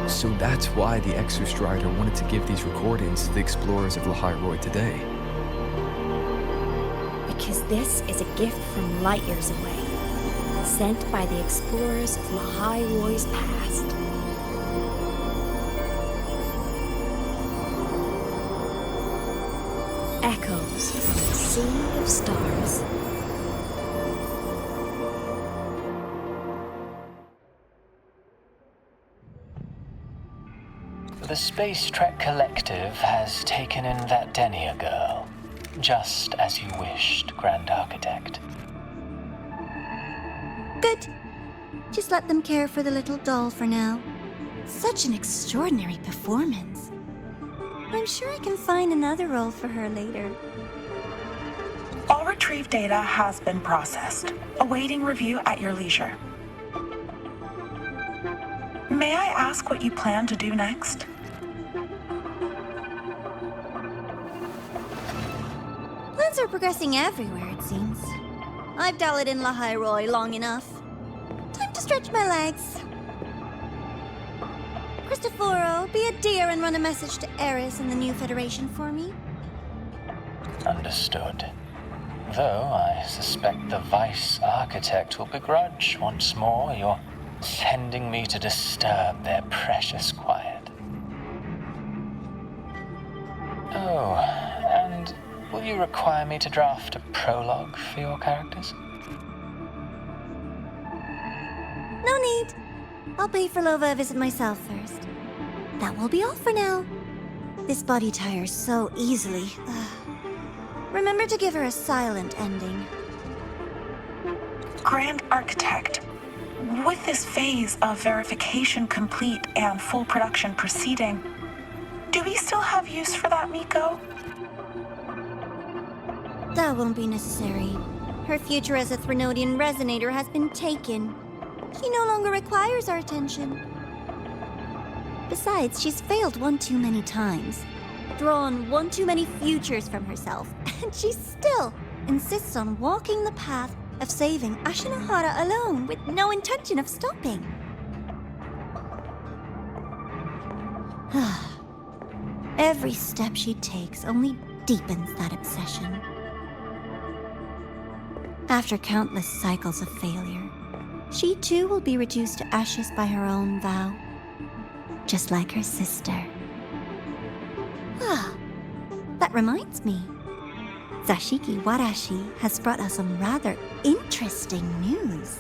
So that's why the Exostrider wanted to give these recordings to the explorers of Lahai-Roi today. Because this is a gift from light years away, sent by the explorers of Lahai-Roi's past. Echoes from the sea of stars. The Space Trek Collective has taken in that Denia girl, just as you wished, Grand Architect. Good. Just let them care for the little doll for now. Such an extraordinary performance. I'm sure I can find another role for her later. All retrieved data has been processed, awaiting review at your leisure. May I ask what you plan to do next? Plans are progressing everywhere, it seems. I've dallied in Lahai-Roi long enough. Time to stretch my legs. Christoforo, be a dear and run a message to Eris and the new Federation for me. Understood. Though I suspect the Vice Architect will begrudge once more your sending me to disturb their precious quiet. Oh, and will you require me to draft a prologue for your characters? No need. I'll pay for Lova a visit myself first. That will be all for now. This body tires so easily. Remember to give her a silent ending. Grand Architect, with this phase of verification complete and full production proceeding, do we still have use for that Miko? That won't be necessary. Her future as a Threnodian resonator has been taken. She no longer requires our attention. Besides, she's failed one too many times, drawn one too many futures from herself, and she still insists on walking the path of saving Ashinahara alone with no intention of stopping. Every step she takes only deepens that obsession. After countless cycles of failure, she too will be reduced to ashes by her own vow, just like her sister. That reminds me. Zashiki Warashi has brought us some rather interesting news.